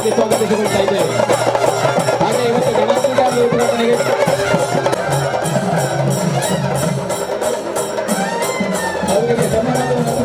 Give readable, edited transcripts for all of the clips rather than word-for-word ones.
ಆತ್ಮೀಯವಾಗಿ ಸ್ವಾಗತಿಸಿಕೊಳ್ತಾ ಇದ್ದೇವೆ. ಹಾಗೆ ಇವತ್ತು ಗಣಾತ್ಮಕ ಉದ್ಘಾಟನೆಗೆ ಅವರಿಗೆ ಧನ್ಯವಾದವನ್ನು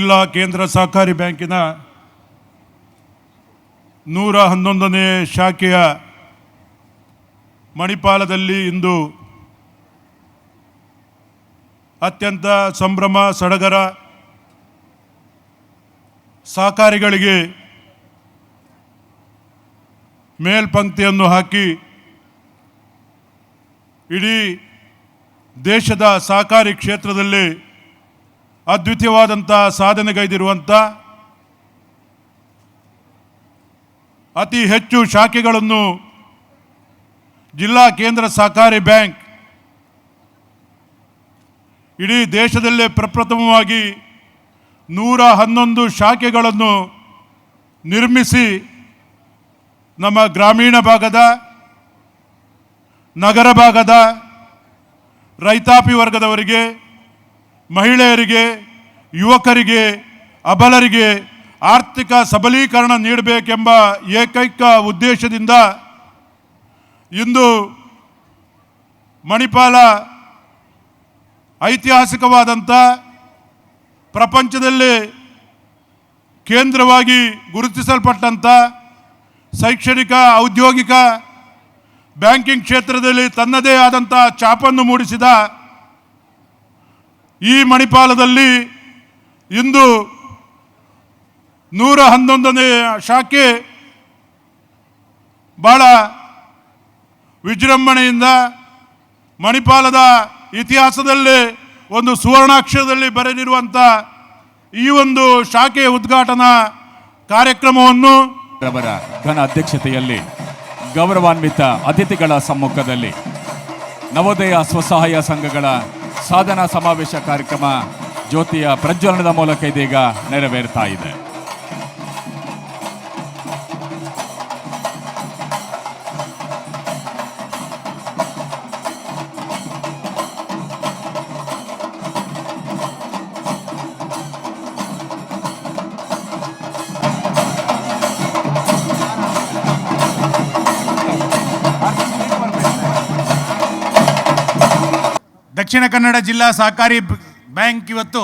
ಜಿಲ್ಲಾ ಕೇಂದ್ರ ಸಹಕಾರಿ ಬ್ಯಾಂಕಿನ 111ನೇ ಶಾಖೆಯ ಮಣಿಪಾಲದಲ್ಲಿ ಇಂದು ಅತ್ಯಂತ ಸಂಭ್ರಮ ಸಡಗರ ಸಹಕಾರಿಗಳಿಗೆ ಮೇಲ್ಪಂಕ್ತಿಯನ್ನು ಹಾಕಿ ಇಡೀ ದೇಶದ ಸಹಕಾರಿ ಕ್ಷೇತ್ರದಲ್ಲಿ ಅದ್ವಿತೀಯವಾದಂಥ ಸಾಧನೆಗೈದಿರುವಂಥ ಅತಿ ಹೆಚ್ಚು ಶಾಖೆಗಳನ್ನು ಜಿಲ್ಲಾ ಕೇಂದ್ರ ಸಹಕಾರಿ ಬ್ಯಾಂಕ್ ಇಡೀ ದೇಶದಲ್ಲೇ ಪ್ರಪ್ರಥಮವಾಗಿ 111 ಶಾಖೆಗಳನ್ನು ನಿರ್ಮಿಸಿ ನಮ್ಮ ಗ್ರಾಮೀಣ ಭಾಗದ, ನಗರ ಭಾಗದ ರೈತಾಪಿ ವರ್ಗದವರಿಗೆ, ಮಹಿಳೆಯರಿಗೆ, ಯುವಕರಿಗೆ, ಅಬಲರಿಗೆ ಆರ್ಥಿಕ ಸಬಲೀಕರಣ ನೀಡಬೇಕೆಂಬ ಏಕೈಕ ಉದ್ದೇಶದಿಂದ ಇಂದು ಮಣಿಪಾಲ ಐತಿಹಾಸಿಕವಾದಂಥ ಪ್ರಪಂಚದಲ್ಲಿ ಕೇಂದ್ರವಾಗಿ ಗುರುತಿಸಲ್ಪಟ್ಟಂಥ ಶೈಕ್ಷಣಿಕ, ಔದ್ಯೋಗಿಕ, ಬ್ಯಾಂಕಿಂಗ್ ಕ್ಷೇತ್ರದಲ್ಲಿ ತನ್ನದೇ ಆದಂಥ ಛಾಪನ್ನು ಮೂಡಿಸಿದ ಈ ಮಣಿಪಾಲದಲ್ಲಿ ಇಂದು 111ನೇ ಶಾಖೆ ಭಾಳ ವಿಜೃಂಭಣೆಯಿಂದ ಮಣಿಪಾಲದ ಇತಿಹಾಸದಲ್ಲಿ ಒಂದು ಸುವರ್ಣಾಕ್ಷರದಲ್ಲಿ ಬರೆದಿರುವಂಥ ಈ ಒಂದು ಶಾಖೆಯ ಉದ್ಘಾಟನಾ ಕಾರ್ಯಕ್ರಮವನ್ನು ಅವರ ಘನ ಅಧ್ಯಕ್ಷತೆಯಲ್ಲಿ ಗೌರವಾನ್ವಿತ ಅತಿಥಿಗಳ ಸಮ್ಮುಖದಲ್ಲಿ ನವೋದಯ ಸ್ವಸಹಾಯ ಸಂಘಗಳ ಸಾಧನಾ ಸಮಾವೇಶ ಕಾರ್ಯಕ್ರಮ ಜ್ಯೋತಿಯ ಪ್ರಜ್ವಲನದ ಮೂಲಕ ಇದೀಗ ನೆರವೇರ್ತಾ ಇದೆ. ದಕ್ಷಿಣ ಕನ್ನಡ ಜಿಲ್ಲಾ ಸಹಕಾರಿ ಬ್ಯಾಂಕ್ ಇವತ್ತು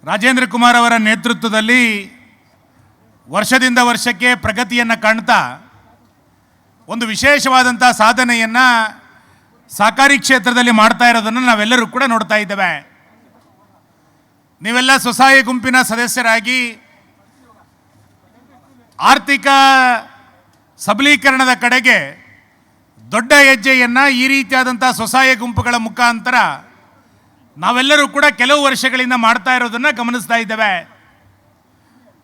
ರಾಜೇಂದ್ರ ಕುಮಾರ್ ಅವರ ನೇತೃತ್ವದಲ್ಲಿ ವರ್ಷದಿಂದ ವರ್ಷಕ್ಕೆ ಪ್ರಗತಿಯನ್ನು ಕಾಣ್ತಾ ಒಂದು ವಿಶೇಷವಾದಂಥ ಸಾಧನೆಯನ್ನು ಸಹಕಾರಿ ಕ್ಷೇತ್ರದಲ್ಲಿ ಮಾಡ್ತಾ ಇರೋದನ್ನು ನಾವೆಲ್ಲರೂ ಕೂಡ ನೋಡ್ತಾ ಇದ್ದೇವೆ. ನೀವೆಲ್ಲ ಸ್ವಸಹಾಯ ಗುಂಪಿನ ಸದಸ್ಯರಾಗಿ ಆರ್ಥಿಕ ಸಬಲೀಕರಣದ ಕಡೆಗೆ ದೊಡ್ಡ ಹೆಜ್ಜೆಯನ್ನು ಈ ರೀತಿಯಾದಂಥ ಸ್ವಸಹಾಯ ಗುಂಪುಗಳ ಮುಖಾಂತರ ನಾವೆಲ್ಲರೂ ಕೂಡ ಕೆಲವು ವರ್ಷಗಳಿಂದ ಮಾಡ್ತಾ ಇರೋದನ್ನು ಗಮನಿಸ್ತಾ ಇದ್ದೇವೆ.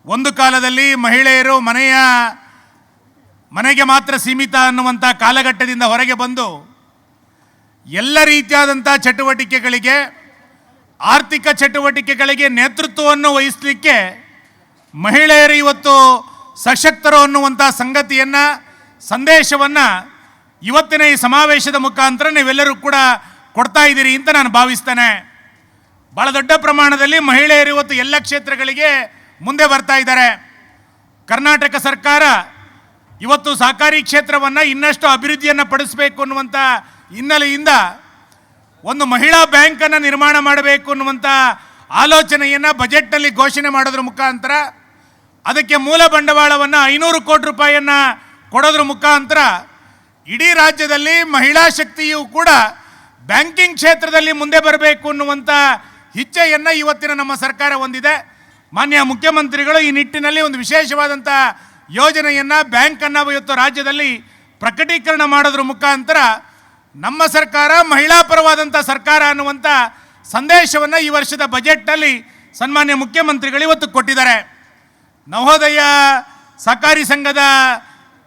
ಒಂದು ಕಾಲದಲ್ಲಿ ಮಹಿಳೆಯರು ಮನೆಗೆ ಮಾತ್ರ ಸೀಮಿತ ಅನ್ನುವಂಥ ಕಾಲಘಟ್ಟದಿಂದ ಹೊರಗೆ ಬಂದು ಎಲ್ಲ ರೀತಿಯಾದಂಥ ಚಟುವಟಿಕೆಗಳಿಗೆ, ಆರ್ಥಿಕ ಚಟುವಟಿಕೆಗಳಿಗೆ ನೇತೃತ್ವವನ್ನು ವಹಿಸಲಿಕ್ಕೆ ಮಹಿಳೆಯರು ಇವತ್ತು ಸಶಕ್ತರು ಅನ್ನುವಂಥ ಸಂಗತಿಯನ್ನು, ಸಂದೇಶವನ್ನು ಇವತ್ತಿನ ಈ ಸಮಾವೇಶದ ಮುಖಾಂತರ ನೀವೆಲ್ಲರೂ ಕೂಡ ಕೊಡ್ತಾ ಇದ್ದೀರಿ ಅಂತ ನಾನು ಭಾವಿಸ್ತೇನೆ. ಭಾಳ ದೊಡ್ಡ ಪ್ರಮಾಣದಲ್ಲಿ ಮಹಿಳೆಯರು ಇವತ್ತು ಎಲ್ಲ ಕ್ಷೇತ್ರಗಳಿಗೆ ಮುಂದೆ ಬರ್ತಾ ಇದ್ದಾರೆ. ಕರ್ನಾಟಕ ಸರ್ಕಾರ ಇವತ್ತು ಸಹಕಾರಿ ಕ್ಷೇತ್ರವನ್ನು ಇನ್ನಷ್ಟು ಅಭಿವೃದ್ಧಿಯನ್ನು ಪಡಿಸಬೇಕು ಅನ್ನುವಂಥ ಹಿನ್ನೆಲೆಯಿಂದ ಒಂದು ಮಹಿಳಾ ಬ್ಯಾಂಕನ್ನು ನಿರ್ಮಾಣ ಮಾಡಬೇಕು ಅನ್ನುವಂಥ ಆಲೋಚನೆಯನ್ನು ಬಜೆಟ್ನಲ್ಲಿ ಘೋಷಣೆ ಮಾಡೋದ್ರ ಮುಖಾಂತರ ಅದಕ್ಕೆ ಮೂಲ ಬಂಡವಾಳವನ್ನು 500 ಕೋಟಿ ರೂಪಾಯಿಯನ್ನು ಕೊಡೋದ್ರ ಮುಖಾಂತರ ಇಡೀ ರಾಜ್ಯದಲ್ಲಿ ಮಹಿಳಾ ಶಕ್ತಿಯು ಕೂಡ ಬ್ಯಾಂಕಿಂಗ್ ಕ್ಷೇತ್ರದಲ್ಲಿ ಮುಂದೆ ಬರಬೇಕು ಅನ್ನುವಂಥ ಇಚ್ಛೆಯನ್ನು ಇವತ್ತಿನ ನಮ್ಮ ಸರ್ಕಾರ ಹೊಂದಿದೆ. ಮಾನ್ಯ ಮುಖ್ಯಮಂತ್ರಿಗಳು ಈ ನಿಟ್ಟಿನಲ್ಲಿ ಒಂದು ವಿಶೇಷವಾದಂಥ ಯೋಜನೆಯನ್ನು, ಬ್ಯಾಂಕನ್ನು ಇವತ್ತು ರಾಜ್ಯದಲ್ಲಿ ಪ್ರಕಟೀಕರಣ ಮಾಡೋದ್ರ ಮುಖಾಂತರ ನಮ್ಮ ಸರ್ಕಾರ ಮಹಿಳಾ ಪರವಾದಂಥ ಸರ್ಕಾರ ಅನ್ನುವಂಥ ಸಂದೇಶವನ್ನು ಈ ವರ್ಷದ ಬಜೆಟ್ನಲ್ಲಿ ಸನ್ಮಾನ್ಯ ಮುಖ್ಯಮಂತ್ರಿಗಳು ಇವತ್ತು ಕೊಟ್ಟಿದ್ದಾರೆ. ನವೋದಯ ಸಹಕಾರಿ ಸಂಘದ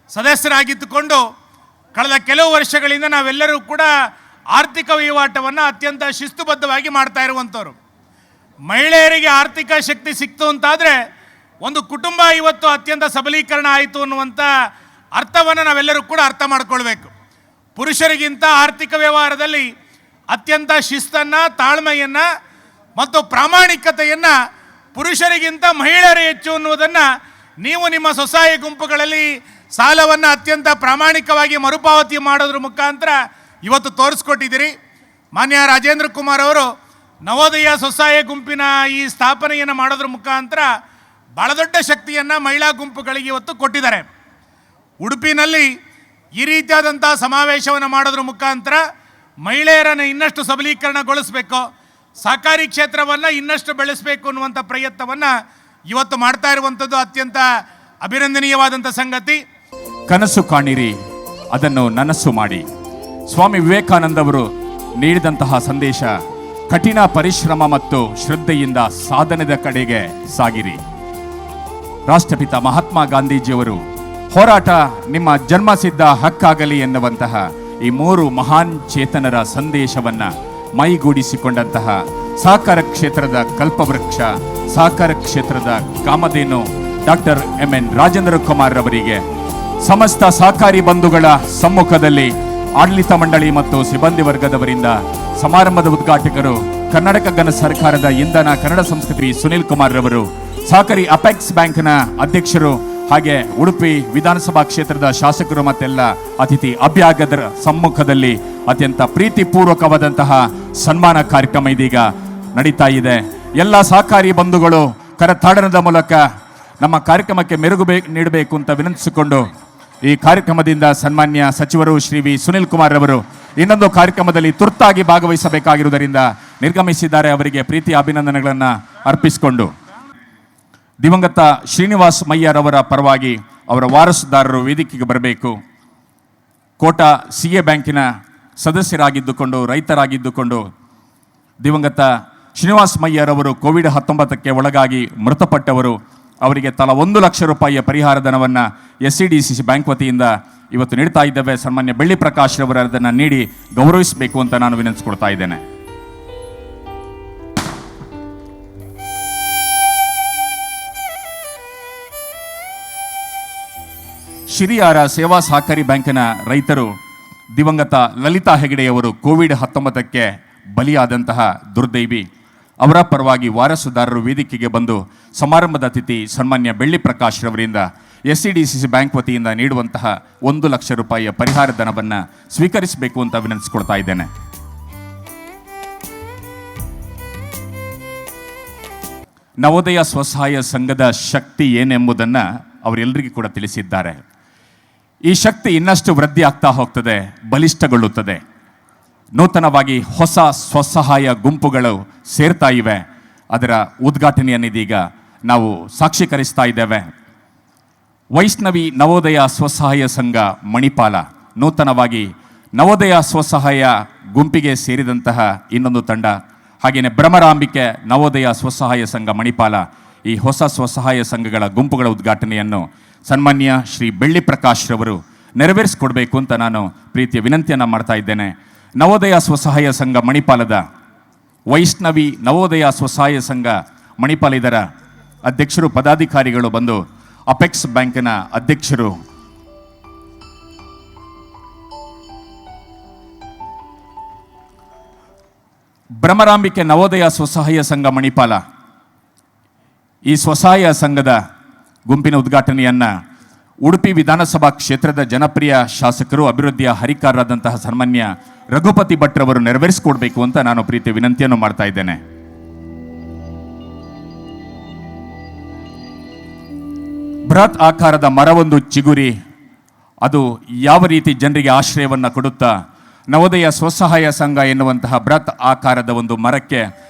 ಸದಸ್ಯರಾಗಿದ್ದುಕೊಂಡು ಕಳೆದ ಕೆಲವು ವರ್ಷಗಳಿಂದ ನಾವೆಲ್ಲರೂ ಕೂಡ ಆರ್ಥಿಕ ವಹಿವಾಟವನ್ನು ಅತ್ಯಂತ ಶಿಸ್ತುಬದ್ಧವಾಗಿ ಮಾಡ್ತಾ ಇರುವಂಥವ್ರು. ಮಹಿಳೆಯರಿಗೆ ಆರ್ಥಿಕ ಶಕ್ತಿ ಸಿಕ್ತು ಅಂತಾದರೆ ಒಂದು ಕುಟುಂಬ ಇವತ್ತು ಅತ್ಯಂತ ಸಬಲೀಕರಣ ಆಯಿತು ಅನ್ನುವಂಥ ಅರ್ಥವನ್ನು ನಾವೆಲ್ಲರೂ ಕೂಡ ಅರ್ಥ ಮಾಡ್ಕೊಳ್ಬೇಕು. ಪುರುಷರಿಗಿಂತ ಆರ್ಥಿಕ ವ್ಯವಹಾರದಲ್ಲಿ ಅತ್ಯಂತ ಶಿಸ್ತನ್ನು, ತಾಳ್ಮೆಯನ್ನು ಮತ್ತು ಪ್ರಾಮಾಣಿಕತೆಯನ್ನು ಪುರುಷರಿಗಿಂತ ಮಹಿಳೆಯರು ಹೆಚ್ಚು ಅನ್ನುವುದನ್ನು ನೀವು ನಿಮ್ಮ ಸ್ವಸಹಾಯ ಗುಂಪುಗಳಲ್ಲಿ ಸಾಲವನ್ನು ಅತ್ಯಂತ ಪ್ರಾಮಾಣಿಕವಾಗಿ ಮರುಪಾವತಿ ಮಾಡೋದ್ರ ಮುಖಾಂತರ ಇವತ್ತು ತೋರಿಸ್ಕೊಟ್ಟಿದ್ದೀರಿ. ಮಾನ್ಯ ರಾಜೇಂದ್ರ ಕುಮಾರ್ ಅವರು ನವೋದಯ ಸ್ವಸಹಾಯ ಗುಂಪಿನ ಈ ಸ್ಥಾಪನೆಯನ್ನು ಮಾಡೋದ್ರ ಮುಖಾಂತರ ಭಾಳ ದೊಡ್ಡ ಶಕ್ತಿಯನ್ನು ಮಹಿಳಾ ಗುಂಪುಗಳಿಗೆ ಇವತ್ತು ಕೊಟ್ಟಿದ್ದಾರೆ. ಉಡುಪಿನಲ್ಲಿ ಈ ರೀತಿಯಾದಂಥ ಸಮಾವೇಶವನ್ನು ಮಾಡೋದ್ರ ಮುಖಾಂತರ ಮಹಿಳೆಯರನ್ನು ಇನ್ನಷ್ಟು ಸಬಲೀಕರಣಗೊಳಿಸಬೇಕು, ಸಹಕಾರಿ ಕ್ಷೇತ್ರವನ್ನು ಇನ್ನಷ್ಟು ಬೆಳೆಸಬೇಕು ಅನ್ನುವಂಥ ಪ್ರಯತ್ನವನ್ನು ಇವತ್ತು ಮಾಡ್ತಾ ಇರುವಂಥದ್ದು ಅತ್ಯಂತ ಅಭಿನಂದನೀಯವಾದಂಥ ಸಂಗತಿ. ಕನಸು ಕಾಣಿರಿ, ಅದನ್ನು ನನಸು ಮಾಡಿ. ಸ್ವಾಮಿ ವಿವೇಕಾನಂದವರು ನೀಡಿದಂತಹ ಸಂದೇಶ ಕಠಿಣ ಪರಿಶ್ರಮ ಮತ್ತು ಶ್ರದ್ಧೆಯಿಂದ ಸಾಧನೆದ ಕಡೆಗೆ ಸಾಗಿರಿ. ರಾಷ್ಟ್ರಪಿತ ಮಹಾತ್ಮ ಗಾಂಧೀಜಿಯವರು ಹೋರಾಟ ನಿಮ್ಮ ಜನ್ಮಸಿದ್ಧ ಹಕ್ಕಾಗಲಿ ಎನ್ನುವಂತಹ ಈ 3 ಮಹಾನ್ ಚೇತನರ ಸಂದೇಶವನ್ನ ಮೈಗೂಡಿಸಿಕೊಂಡಂತಹ ಸಹಕಾರ ಕ್ಷೇತ್ರದ ಕಲ್ಪವೃಕ್ಷ, ಸಹಕಾರ ಕ್ಷೇತ್ರದ ಕಾಮಧೇನು ಡಾಕ್ಟರ್ MN ರಾಜೇಂದ್ರ ಕುಮಾರ್ ರವರಿಗೆ ಸಮಸ್ತ ಸಹಕಾರಿ ಬಂಧುಗಳ ಸಮ್ಮುಖದಲ್ಲಿ ಆಡಳಿತ ಮಂಡಳಿ ಮತ್ತು ಸಿಬ್ಬಂದಿ ವರ್ಗದವರಿಂದ ಸಮಾರಂಭದ ಉದ್ಘಾಟಕರು ಕರ್ನಾಟಕ ಘನ ಸರ್ಕಾರದ ಇಂಧನ ಕನ್ನಡ ಸಂಸ್ಕೃತಿ ಸುನಿಲ್ ಕುಮಾರ್ ರವರು, ಸಹಕಾರಿ ಅಪೆಕ್ಸ್ ಬ್ಯಾಂಕ್ನ ಅಧ್ಯಕ್ಷರು, ಹಾಗೆ ಉಡುಪಿ ವಿಧಾನಸಭಾ ಕ್ಷೇತ್ರದ ಶಾಸಕರು ಮತ್ತೆಲ್ಲ ಅತಿಥಿ ಅಭ್ಯಾಗತರ ಸಮ್ಮುಖದಲ್ಲಿ ಅತ್ಯಂತ ಪ್ರೀತಿಪೂರ್ವಕವಾದಂತಹ ಸನ್ಮಾನ ಕಾರ್ಯಕ್ರಮ ಇದೀಗ ನಡೀತಾ ಇದೆ. ಎಲ್ಲ ಸಹಕಾರಿ ಬಂಧುಗಳು ಕರತಾಡನದ ಮೂಲಕ ನಮ್ಮ ಕಾರ್ಯಕ್ರಮಕ್ಕೆ ಮೆರುಗು ನೀಡಬೇಕು ಅಂತ ವಿನಂತಿಸಿಕೊಂಡು ಈ ಕಾರ್ಯಕ್ರಮದಿಂದ ಸನ್ಮಾನ್ಯ ಸಚಿವರು ಶ್ರೀ ವಿ ಸುನಿಲ್ ಕುಮಾರ್ ಅವರು ಇನ್ನೊಂದು ಕಾರ್ಯಕ್ರಮದಲ್ಲಿ ತುರ್ತಾಗಿ ಭಾಗವಹಿಸಬೇಕಾಗಿರುವುದರಿಂದ ನಿರ್ಗಮಿಸಿದ್ದಾರೆ. ಅವರಿಗೆ ಪ್ರೀತಿ ಅಭಿನಂದನೆಗಳನ್ನು ಅರ್ಪಿಸಿಕೊಂಡು ದಿವಂಗತ ಶ್ರೀನಿವಾಸ್ ಮಯ್ಯರ್ ಅವರ ಪರವಾಗಿ ಅವರ ವಾರಸುದಾರರು ವೇದಿಕೆಗೆ ಬರಬೇಕು. ಕೋಟಾ CA ಬ್ಯಾಂಕಿನ ಸದಸ್ಯರಾಗಿದ್ದುಕೊಂಡು ರೈತರಾಗಿದ್ದುಕೊಂಡು ದಿವಂಗತ ಶ್ರೀನಿವಾಸ್ ಮಯ್ಯರ್ ಅವರು ಕೋವಿಡ್-19ಕ್ಕೆ ಒಳಗಾಗಿ ಮೃತಪಟ್ಟವರು. ಅವರಿಗೆ ತಲಾ 1 ಲಕ್ಷ ರೂಪಾಯಿಯ ಪರಿಹಾರ ಧನವನ್ನು SCDCC ಬ್ಯಾಂಕ್ ವತಿಯಿಂದ ಇವತ್ತು ನೀಡ್ತಾ ಇದ್ದೇವೆ. ಸನ್ಮಾನ್ಯ ಬೆಳ್ಳಿ ಪ್ರಕಾಶ್ ರವರು ಅದನ್ನು ನೀಡಿ ಗೌರವಿಸಬೇಕು ಅಂತ ನಾನು ವಿನಂತಿಸಿಕೊಳ್ತಾ ಇದ್ದೇನೆ. ಶಿರಿಯಾರ ಸೇವಾ ಸಹಕಾರಿ ಬ್ಯಾಂಕಿನ ರೈತರು ದಿವಂಗತ ಲಲಿತಾ ಹೆಗಡೆಯವರು ಕೋವಿಡ್-19ಕ್ಕೆ ಬಲಿಯಾದಂತಹ ದುರ್ದೈವಿ. ಅವರ ಪರವಾಗಿ ವಾರಸುದಾರರು ವೇದಿಕೆಗೆ ಬಂದು ಸಮಾರಂಭದ ಅತಿಥಿ ಸನ್ಮಾನ್ಯ ಬೆಳ್ಳಿ ಪ್ರಕಾಶ್ ರವರಿಂದ SCDCC ಬ್ಯಾಂಕ್ ವತಿಯಿಂದ ನೀಡುವಂತಹ 1 ಲಕ್ಷ ರೂಪಾಯಿಯ ಪರಿಹಾರ ಧನವನ್ನು ಸ್ವೀಕರಿಸಬೇಕು ಅಂತ ವಿನಂತಿಸಿಕೊಳ್ತಾ ಇದ್ದೇನೆ. ನವೋದಯ ಸ್ವಸಹಾಯ ಸಂಘದ ಶಕ್ತಿ ಏನೆಂಬುದನ್ನು ಅವರೆಲ್ಲರಿಗೂ ಕೂಡ ತಿಳಿಸಿದ್ದಾರೆ. ಈ ಶಕ್ತಿ ಇನ್ನಷ್ಟು ವೃದ್ಧಿ ಆಗ್ತಾ ಹೋಗ್ತದೆ, ಬಲಿಷ್ಠಗೊಳ್ಳುತ್ತದೆ. ನೂತನವಾಗಿ ಹೊಸ ಸ್ವಸಹಾಯ ಗುಂಪುಗಳು ಸೇರ್ತಾ ಇವೆ. ಅದರ ಉದ್ಘಾಟನೆಯನ್ನಿದೀಗ ನಾವು ಸಾಕ್ಷೀಕರಿಸ್ತಾ ಇದ್ದೇವೆ. ವೈಷ್ಣವಿ ನವೋದಯ ಸ್ವಸಹಾಯ ಸಂಘ ಮಣಿಪಾಲ ನೂತನವಾಗಿ ನವೋದಯ ಸ್ವಸಹಾಯ ಗುಂಪಿಗೆ ಸೇರಿದಂತಹ ಇನ್ನೊಂದು ತಂಡ, ಹಾಗೆಯೇ ಭ್ರಮರಾಂಬಿಕೆ ನವೋದಯ ಸ್ವಸಹಾಯ ಸಂಘ ಮಣಿಪಾಲ, ಈ ಹೊಸ ಸ್ವಸಹಾಯ ಸಂಘಗಳ ಗುಂಪುಗಳ ಉದ್ಘಾಟನೆಯನ್ನು ಸನ್ಮಾನ್ಯ ಶ್ರೀ ಬೆಳ್ಳಿ ಪ್ರಕಾಶ್ ರವರು ನೆರವೇರಿಸಿಕೊಡ್ಬೇಕು ಅಂತ ನಾನು ಪ್ರೀತಿಯ ವಿನಂತಿಯನ್ನು ಮಾಡ್ತಾ ಇದ್ದೇನೆ. ನವೋದಯ ಸ್ವಸಹಾಯ ಸಂಘ ಮಣಿಪಾಲದ ವೈಷ್ಣವಿ ನವೋದಯ ಸ್ವಸಹಾಯ ಸಂಘ ಮಣಿಪಾಲ ಇದರ ಅಧ್ಯಕ್ಷರು ಪದಾಧಿಕಾರಿಗಳು ಬಂದು ಅಪೆಕ್ಸ್ ಬ್ಯಾಂಕಿನ ಅಧ್ಯಕ್ಷರು ಭ್ರಮರಾಂಬಿಕೆ ನವೋದಯ ಸ್ವಸಹಾಯ ಸಂಘ ಮಣಿಪಾಲ ಈ ಸ್ವಸಹಾಯ ಸಂಘದ ಗುಂಪಿನ ಉದ್ಘಾಟನೆಯನ್ನು ಉಡುಪಿ ವಿಧಾನಸಭಾ ಕ್ಷೇತ್ರದ ಜನಪ್ರಿಯ ಶಾಸಕರು ಅಭಿವೃದ್ಧಿಯ ಹರಿಕಾರರಾದಂತಹ ಸನ್ಮಾನ್ಯ ರಘುಪತಿ ಭಟ್ರವರು ನೆರವೇರಿಸಿಕೊಡ್ಬೇಕು ಅಂತ ನಾನು ಪ್ರೀತಿಯ ವಿನಂತಿಯನ್ನು ಮಾಡ್ತಾ ಇದ್ದೇನೆ. ಬೃಹತ್ ಆಕಾರದ ಮರವೊಂದು ಚಿಗುರಿ ಅದು ಯಾವ ರೀತಿ ಜನರಿಗೆ ಆಶ್ರಯವನ್ನು ಕೊಡುತ್ತಾ ನವೋದಯ ಸ್ವಸಹಾಯ ಸಂಘ ಎನ್ನುವಂತಹ ಬೃಹತ್ ಆಕಾರದ ಒಂದು ಮರಕ್ಕೆ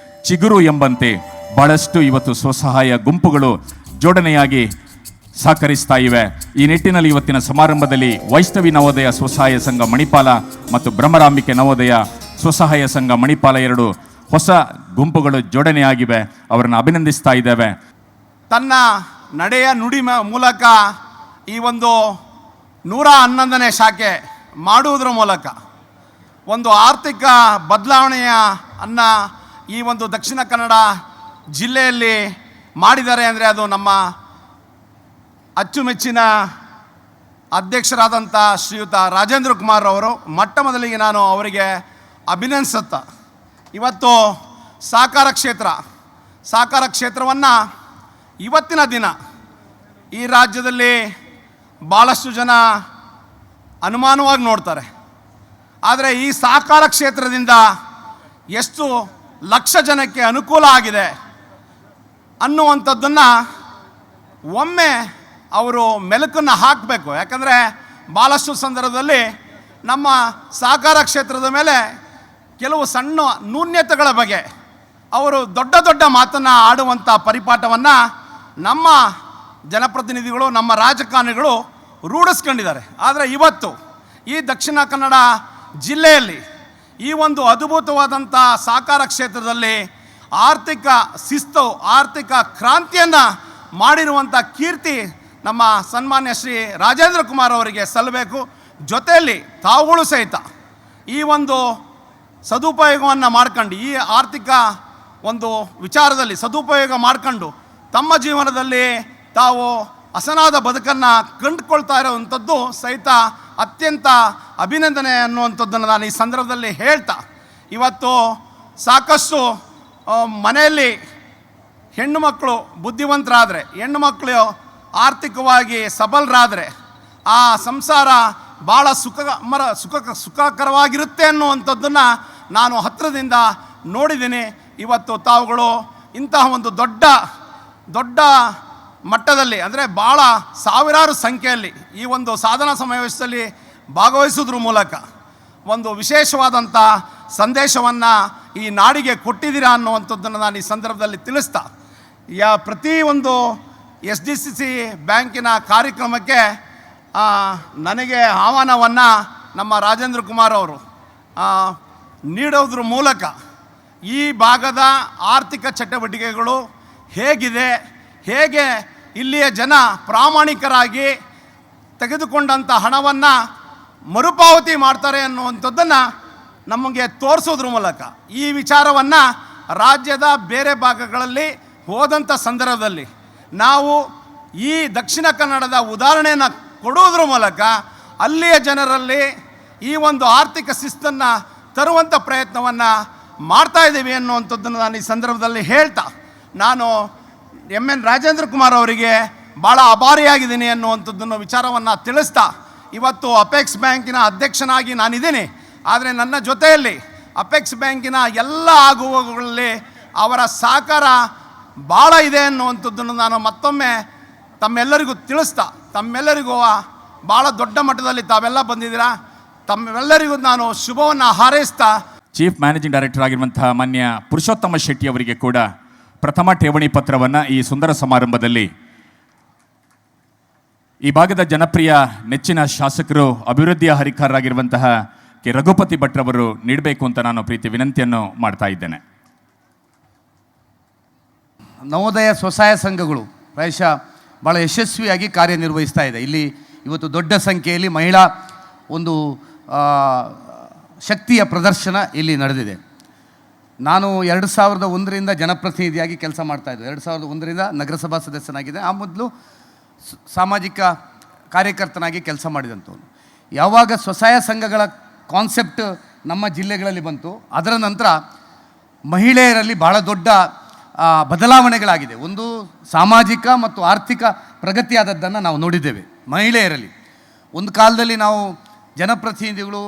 ಚಿಗುರು ಎಂಬಂತೆ ಬಹಳಷ್ಟು ಇವತ್ತು ಸ್ವಸಹಾಯ ಗುಂಪುಗಳು ಜೋಡಣೆಯಾಗಿ ಸಹಕರಿಸ್ತಾ ಇವೆ. ಈ ನಿಟ್ಟಿನಲ್ಲಿ ಇವತ್ತಿನ ಸಮಾರಂಭದಲ್ಲಿ ವೈಷ್ಣವಿ ನವೋದಯ ಸ್ವಸಹಾಯ ಸಂಘ ಮಣಿಪಾಲ ಮತ್ತು ಭ್ರಮರಾಂಬಿಕೆ ನವೋದಯ ಸ್ವಸಹಾಯ ಸಂಘ ಮಣಿಪಾಲ ಎರಡು ಹೊಸ ಗುಂಪುಗಳು ಜೋಡಣೆಯಾಗಿವೆ. ಅವರನ್ನು ಅಭಿನಂದಿಸ್ತಾ ಇದ್ದೇವೆ. ತನ್ನ ನಡೆಯ ನುಡಿ ಮೂಲಕ ಈ ಒಂದು 111ನೇ ಶಾಖೆ ಮಾಡುವುದರ ಮೂಲಕ ಒಂದು ಆರ್ಥಿಕ ಬದಲಾವಣೆಯ ಈ ಒಂದು ದಕ್ಷಿಣ ಕನ್ನಡ ಜಿಲ್ಲೆಯಲ್ಲಿ ಮಾಡಿದ್ದಾರೆ ಅಂದರೆ ಅದು ನಮ್ಮ ಅಚ್ಚುಮೆಚ್ಚಿನ ಅಧ್ಯಕ್ಷರಾದಂಥ ಶ್ರೀಯುತ ರಾಜೇಂದ್ರ ಕುಮಾರ್ ಅವರು. ಮೊಟ್ಟ ಮೊದಲಿಗೆ ನಾನು ಅವರಿಗೆ ಅಭಿನಂದಿಸುತ್ತಾ ಇವತ್ತು ಸಹಕಾರ ಕ್ಷೇತ್ರವನ್ನು ಇವತ್ತಿನ ದಿನ ಈ ರಾಜ್ಯದಲ್ಲಿ ಭಾಳಷ್ಟು ಜನ ಅನುಮಾನವಾಗಿ ನೋಡ್ತಾರೆ. ಆದರೆ ಈ ಸಹಕಾರ ಕ್ಷೇತ್ರದಿಂದ ಎಷ್ಟು ಲಕ್ಷ ಜನಕ್ಕೆ ಅನುಕೂಲ ಆಗಿದೆ ಅನ್ನುವಂಥದ್ದನ್ನು ಒಮ್ಮೆ ಅವರು ಮೆಲುಕನ್ನು ಹಾಕಬೇಕು. ಯಾಕಂದರೆ ಭಾಳಷ್ಟು ಸಂದರ್ಭದಲ್ಲಿ ನಮ್ಮ ಸಹಕಾರ ಕ್ಷೇತ್ರದ ಮೇಲೆ ಕೆಲವು ಸಣ್ಣ ನ್ಯೂನ್ಯತೆಗಳ ಬಗ್ಗೆ ಅವರು ದೊಡ್ಡ ದೊಡ್ಡ ಮಾತನ್ನು ಆಡುವಂಥ ಪರಿಪಾಠವನ್ನು ನಮ್ಮ ಜನಪ್ರತಿನಿಧಿಗಳು, ನಮ್ಮ ರಾಜಕಾರಣಿಗಳು ರೂಢಿಸ್ಕೊಂಡಿದ್ದಾರೆ. ಆದರೆ ಇವತ್ತು ಈ ದಕ್ಷಿಣ ಕನ್ನಡ ಜಿಲ್ಲೆಯಲ್ಲಿ ಈ ಒಂದು ಅದ್ಭುತವಾದಂಥ ಸಹಕಾರ ಕ್ಷೇತ್ರದಲ್ಲಿ ಆರ್ಥಿಕ ಶಿಸ್ತು, ಆರ್ಥಿಕ ಕ್ರಾಂತಿಯನ್ನು ಮಾಡಿರುವಂಥ ಕೀರ್ತಿ ನಮ್ಮ ಸನ್ಮಾನ್ಯ ಶ್ರೀ ರಾಜೇಂದ್ರ ಕುಮಾರ್ ಅವರಿಗೆ ಸಲ್ಲಬೇಕು. ಜೊತೆಯಲ್ಲಿ ತಾವುಗಳು ಸಹಿತ ಈ ಒಂದು ಸದುಪಯೋಗವನ್ನು ಮಾಡ್ಕೊಂಡು, ಈ ಆರ್ಥಿಕ ಒಂದು ವಿಚಾರದಲ್ಲಿ ಸದುಪಯೋಗ ಮಾಡ್ಕೊಂಡು ತಮ್ಮ ಜೀವನದಲ್ಲಿ ತಾವು ಹಸನಾದ ಬದುಕನ್ನು ಕಂಡುಕೊಳ್ತಾ ಇರುವಂಥದ್ದು ಸಹಿತ ಅತ್ಯಂತ ಅಭಿನಂದನೆ ಅನ್ನುವಂಥದ್ದನ್ನು ನಾನು ಈ ಸಂದರ್ಭದಲ್ಲಿ ಹೇಳ್ತಾ, ಇವತ್ತು ಸಾಕಷ್ಟು ಮನೆಯಲ್ಲಿ ಹೆಣ್ಣು ಮಕ್ಕಳು ಬುದ್ಧಿವಂತರಾದರೆ, ಹೆಣ್ಣು ಮಕ್ಕಳು ಆರ್ಥಿಕವಾಗಿ ಸಬಲರಾದರೆ ಆ ಸಂಸಾರ ಭಾಳ ಸುಖಕರವಾಗಿರುತ್ತೆ ಅನ್ನುವಂಥದ್ದನ್ನು ನಾನು ಹತ್ತಿರದಿಂದ ನೋಡಿದ್ದೀನಿ. ಇವತ್ತು ತಾವುಗಳು ಇಂತಹ ಒಂದು ದೊಡ್ಡ ಮಟ್ಟದಲ್ಲಿ, ಅಂದರೆ ಭಾಳ ಸಾವಿರಾರು ಸಂಖ್ಯೆಯಲ್ಲಿ ಈ ಒಂದು ಸಾಧನಾ ಸಮಾವೇಶದಲ್ಲಿ ಭಾಗವಹಿಸೋದ್ರ ಮೂಲಕ ಒಂದು ವಿಶೇಷವಾದಂಥ ಸಂದೇಶವನ್ನು ಈ ನಾಡಿಗೆ ಕೊಟ್ಟಿದ್ದೀರಾ ಅನ್ನುವಂಥದ್ದನ್ನು ನಾನು ಈ ಸಂದರ್ಭದಲ್ಲಿ ತಿಳಿಸ್ತಾ, ಪ್ರತಿ ಒಂದು SDCC ಬ್ಯಾಂಕಿನ ಕಾರ್ಯಕ್ರಮಕ್ಕೆ ನನಗೆ ಆಹ್ವಾನವನ್ನು ನಮ್ಮ ರಾಜೇಂದ್ರ ಕುಮಾರ್ ಅವರು ನೀಡೋದ್ರ ಮೂಲಕ ಈ ಭಾಗದ ಆರ್ಥಿಕ ಚಟುವಟಿಕೆಗಳು ಹೇಗಿದೆ, ಹೇಗೆ ಇಲ್ಲಿಯ ಜನ ಪ್ರಾಮಾಣಿಕರಾಗಿ ತೆಗೆದುಕೊಂಡಂಥ ಹಣವನ್ನು ಮರುಪಾವತಿ ಮಾಡ್ತಾರೆ ಅನ್ನುವಂಥದ್ದನ್ನು ನಮಗೆ ತೋರಿಸೋದ್ರ ಮೂಲಕ ಈ ವಿಚಾರವನ್ನು ರಾಜ್ಯದ ಬೇರೆ ಭಾಗಗಳಲ್ಲಿ ಹೋದಂಥ ಸಂದರ್ಭದಲ್ಲಿ ನಾವು ಈ ದಕ್ಷಿಣ ಕನ್ನಡದ ಉದಾಹರಣೆಯನ್ನು ಕೊಡುವುದ್ರ ಮೂಲಕ ಅಲ್ಲಿಯ ಜನರಲ್ಲಿ ಈ ಒಂದು ಆರ್ಥಿಕ ಶಿಸ್ತನ್ನು ತರುವಂಥ ಪ್ರಯತ್ನವನ್ನು ಮಾಡ್ತಾ ಇದ್ದೀವಿ ಅನ್ನುವಂಥದ್ದನ್ನು ನಾನು ಈ ಸಂದರ್ಭದಲ್ಲಿ ಹೇಳ್ತಾ, ನಾನು MN ರಾಜೇಂದ್ರ ಕುಮಾರ್ ಅವರಿಗೆ ಭಾಳ ಆಭಾರಿಯಾಗಿದ್ದೀನಿ ಅನ್ನುವಂಥದ್ದನ್ನು ವಿಚಾರವನ್ನು ತಿಳಿಸ್ತಾ, ಇವತ್ತು ಅಪೆಕ್ಸ್ ಬ್ಯಾಂಕಿನ ಅಧ್ಯಕ್ಷನಾಗಿ ನಾನಿದ್ದೀನಿ. ಆದರೆ ನನ್ನ ಜೊತೆಯಲ್ಲಿ ಅಪೆಕ್ಸ್ ಬ್ಯಾಂಕಿನ ಎಲ್ಲ ಆಗುವಗಳಲ್ಲಿ ಅವರ ಸಹಕಾರ ಭಾಳ ಇದೆ ಅನ್ನುವಂಥದ್ದನ್ನು ನಾನು ಮತ್ತೊಮ್ಮೆ ತಮ್ಮೆಲ್ಲರಿಗೂ ತಿಳಿಸ್ತಾ, ತಮ್ಮೆಲ್ಲರಿಗೂ ಭಾಳ ದೊಡ್ಡ ಮಟ್ಟದಲ್ಲಿ ತಾವೆಲ್ಲ ಬಂದಿದ್ದೀರಾ, ತಮ್ಮೆಲ್ಲರಿಗೂ ನಾನು ಶುಭವನ್ನು ಹಾರೈಸ್ತಾ, ಚೀಫ್ ಮ್ಯಾನೇಜಿಂಗ್ ಡೈರೆಕ್ಟರ್ ಆಗಿರುವಂತಹ ಮಾನ್ಯ ಪುರುಷೋತ್ತಮ ಶೆಟ್ಟಿ ಅವರಿಗೆ ಕೂಡ ಪ್ರಥಮ ಠೇವಣಿ ಪತ್ರವನ್ನು ಈ ಸುಂದರ ಸಮಾರಂಭದಲ್ಲಿ ಈ ಭಾಗದ ಜನಪ್ರಿಯ ನೆಚ್ಚಿನ ಶಾಸಕರು, ಅಭಿವೃದ್ಧಿಯ ಹರಿಕಾರರಾಗಿರುವಂತಹ ಕೆ ರಘುಪತಿ ಭಟ್ರವರು ನೀಡಬೇಕು ಅಂತ ನಾನು ಪ್ರೀತಿ ವಿನಂತಿಯನ್ನು ಮಾಡ್ತಾ ಇದ್ದೇನೆ. ನವೋದಯ ಸ್ವಸಹಾಯ ಸಂಘಗಳು ಪ್ರಾಯಶಃ ಭಾಳ ಯಶಸ್ವಿಯಾಗಿ ಕಾರ್ಯನಿರ್ವಹಿಸ್ತಾ ಇದೆ. ಇಲ್ಲಿ ಇವತ್ತು ದೊಡ್ಡ ಸಂಖ್ಯೆಯಲ್ಲಿ ಮಹಿಳಾ ಒಂದು ಶಕ್ತಿಯ ಪ್ರದರ್ಶನ ಇಲ್ಲಿ ನಡೆದಿದೆ. ನಾನು 2001ರಿಂದ ಜನಪ್ರತಿನಿಧಿಯಾಗಿ ಕೆಲಸ ಮಾಡ್ತಾಯಿದ್ದೆ. 2001ರಿಂದ ನಗರಸಭಾ ಸದಸ್ಯನಾಗಿದೆ. ಆ ಮೊದಲು ಸಾಮಾಜಿಕ ಕಾರ್ಯಕರ್ತನಾಗಿ ಕೆಲಸ ಮಾಡಿದಂಥವನು. ಯಾವಾಗ ಸ್ವಸಹಾಯ ಸಂಘಗಳ ಕಾನ್ಸೆಪ್ಟ್ ನಮ್ಮ ಜಿಲ್ಲೆಗಳಲ್ಲಿ ಬಂತು, ಅದರ ನಂತರ ಮಹಿಳೆಯರಲ್ಲಿ ಭಾಳ ದೊಡ್ಡ ಬದಲಾವಣೆಗಳಾಗಿದೆ. ಒಂದು ಸಾಮಾಜಿಕ ಮತ್ತು ಆರ್ಥಿಕ ಪ್ರಗತಿಯಾದದ್ದನ್ನು ನಾವು ನೋಡಿದ್ದೇವೆ ಮಹಿಳೆಯರಲ್ಲಿ. ಒಂದು ಕಾಲದಲ್ಲಿ ನಾವು ಜನಪ್ರತಿನಿಧಿಗಳು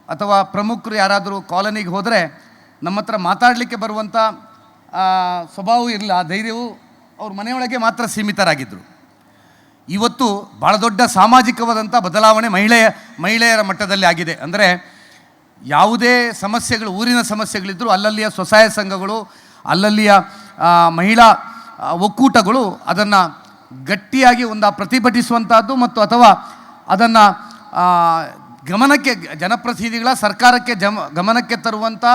ಅಥವಾ ಪ್ರಮುಖರು ಯಾರಾದರೂ ಕಾಲೋನಿಗೆ ಹೋದರೆ ನಮ್ಮ ಹತ್ರ ಮಾತಾಡಲಿಕ್ಕೆ ಬರುವಂಥ ಸ್ವಭಾವವೂ ಇರಲಿಲ್ಲ, ಆ ಧೈರ್ಯವು ಅವ್ರ ಮನೆಯೊಳಗೆ ಮಾತ್ರ ಸೀಮಿತರಾಗಿದ್ದರು. ಇವತ್ತು ಭಾಳ ದೊಡ್ಡ ಸಾಮಾಜಿಕವಾದಂಥ ಬದಲಾವಣೆ ಮಹಿಳೆಯರ ಮಟ್ಟದಲ್ಲಿ ಆಗಿದೆ. ಅಂದರೆ ಯಾವುದೇ ಸಮಸ್ಯೆಗಳು, ಊರಿನ ಸಮಸ್ಯೆಗಳಿದ್ದರೂ ಅಲ್ಲಲ್ಲಿಯ ಸ್ವಸಹಾಯ ಸಂಘಗಳು, ಅಲ್ಲಲ್ಲಿಯ ಮಹಿಳಾ ಒಕ್ಕೂಟಗಳು ಅದನ್ನು ಗಟ್ಟಿಯಾಗಿ ಪ್ರತಿಭಟಿಸುವಂಥದ್ದು ಮತ್ತು ಅಥವಾ ಅದನ್ನು ಗಮನಕ್ಕೆ ಜನಪ್ರತಿನಿಧಿಗಳ ಸರ್ಕಾರಕ್ಕೆ ಗಮನಕ್ಕೆ ತರುವಂಥ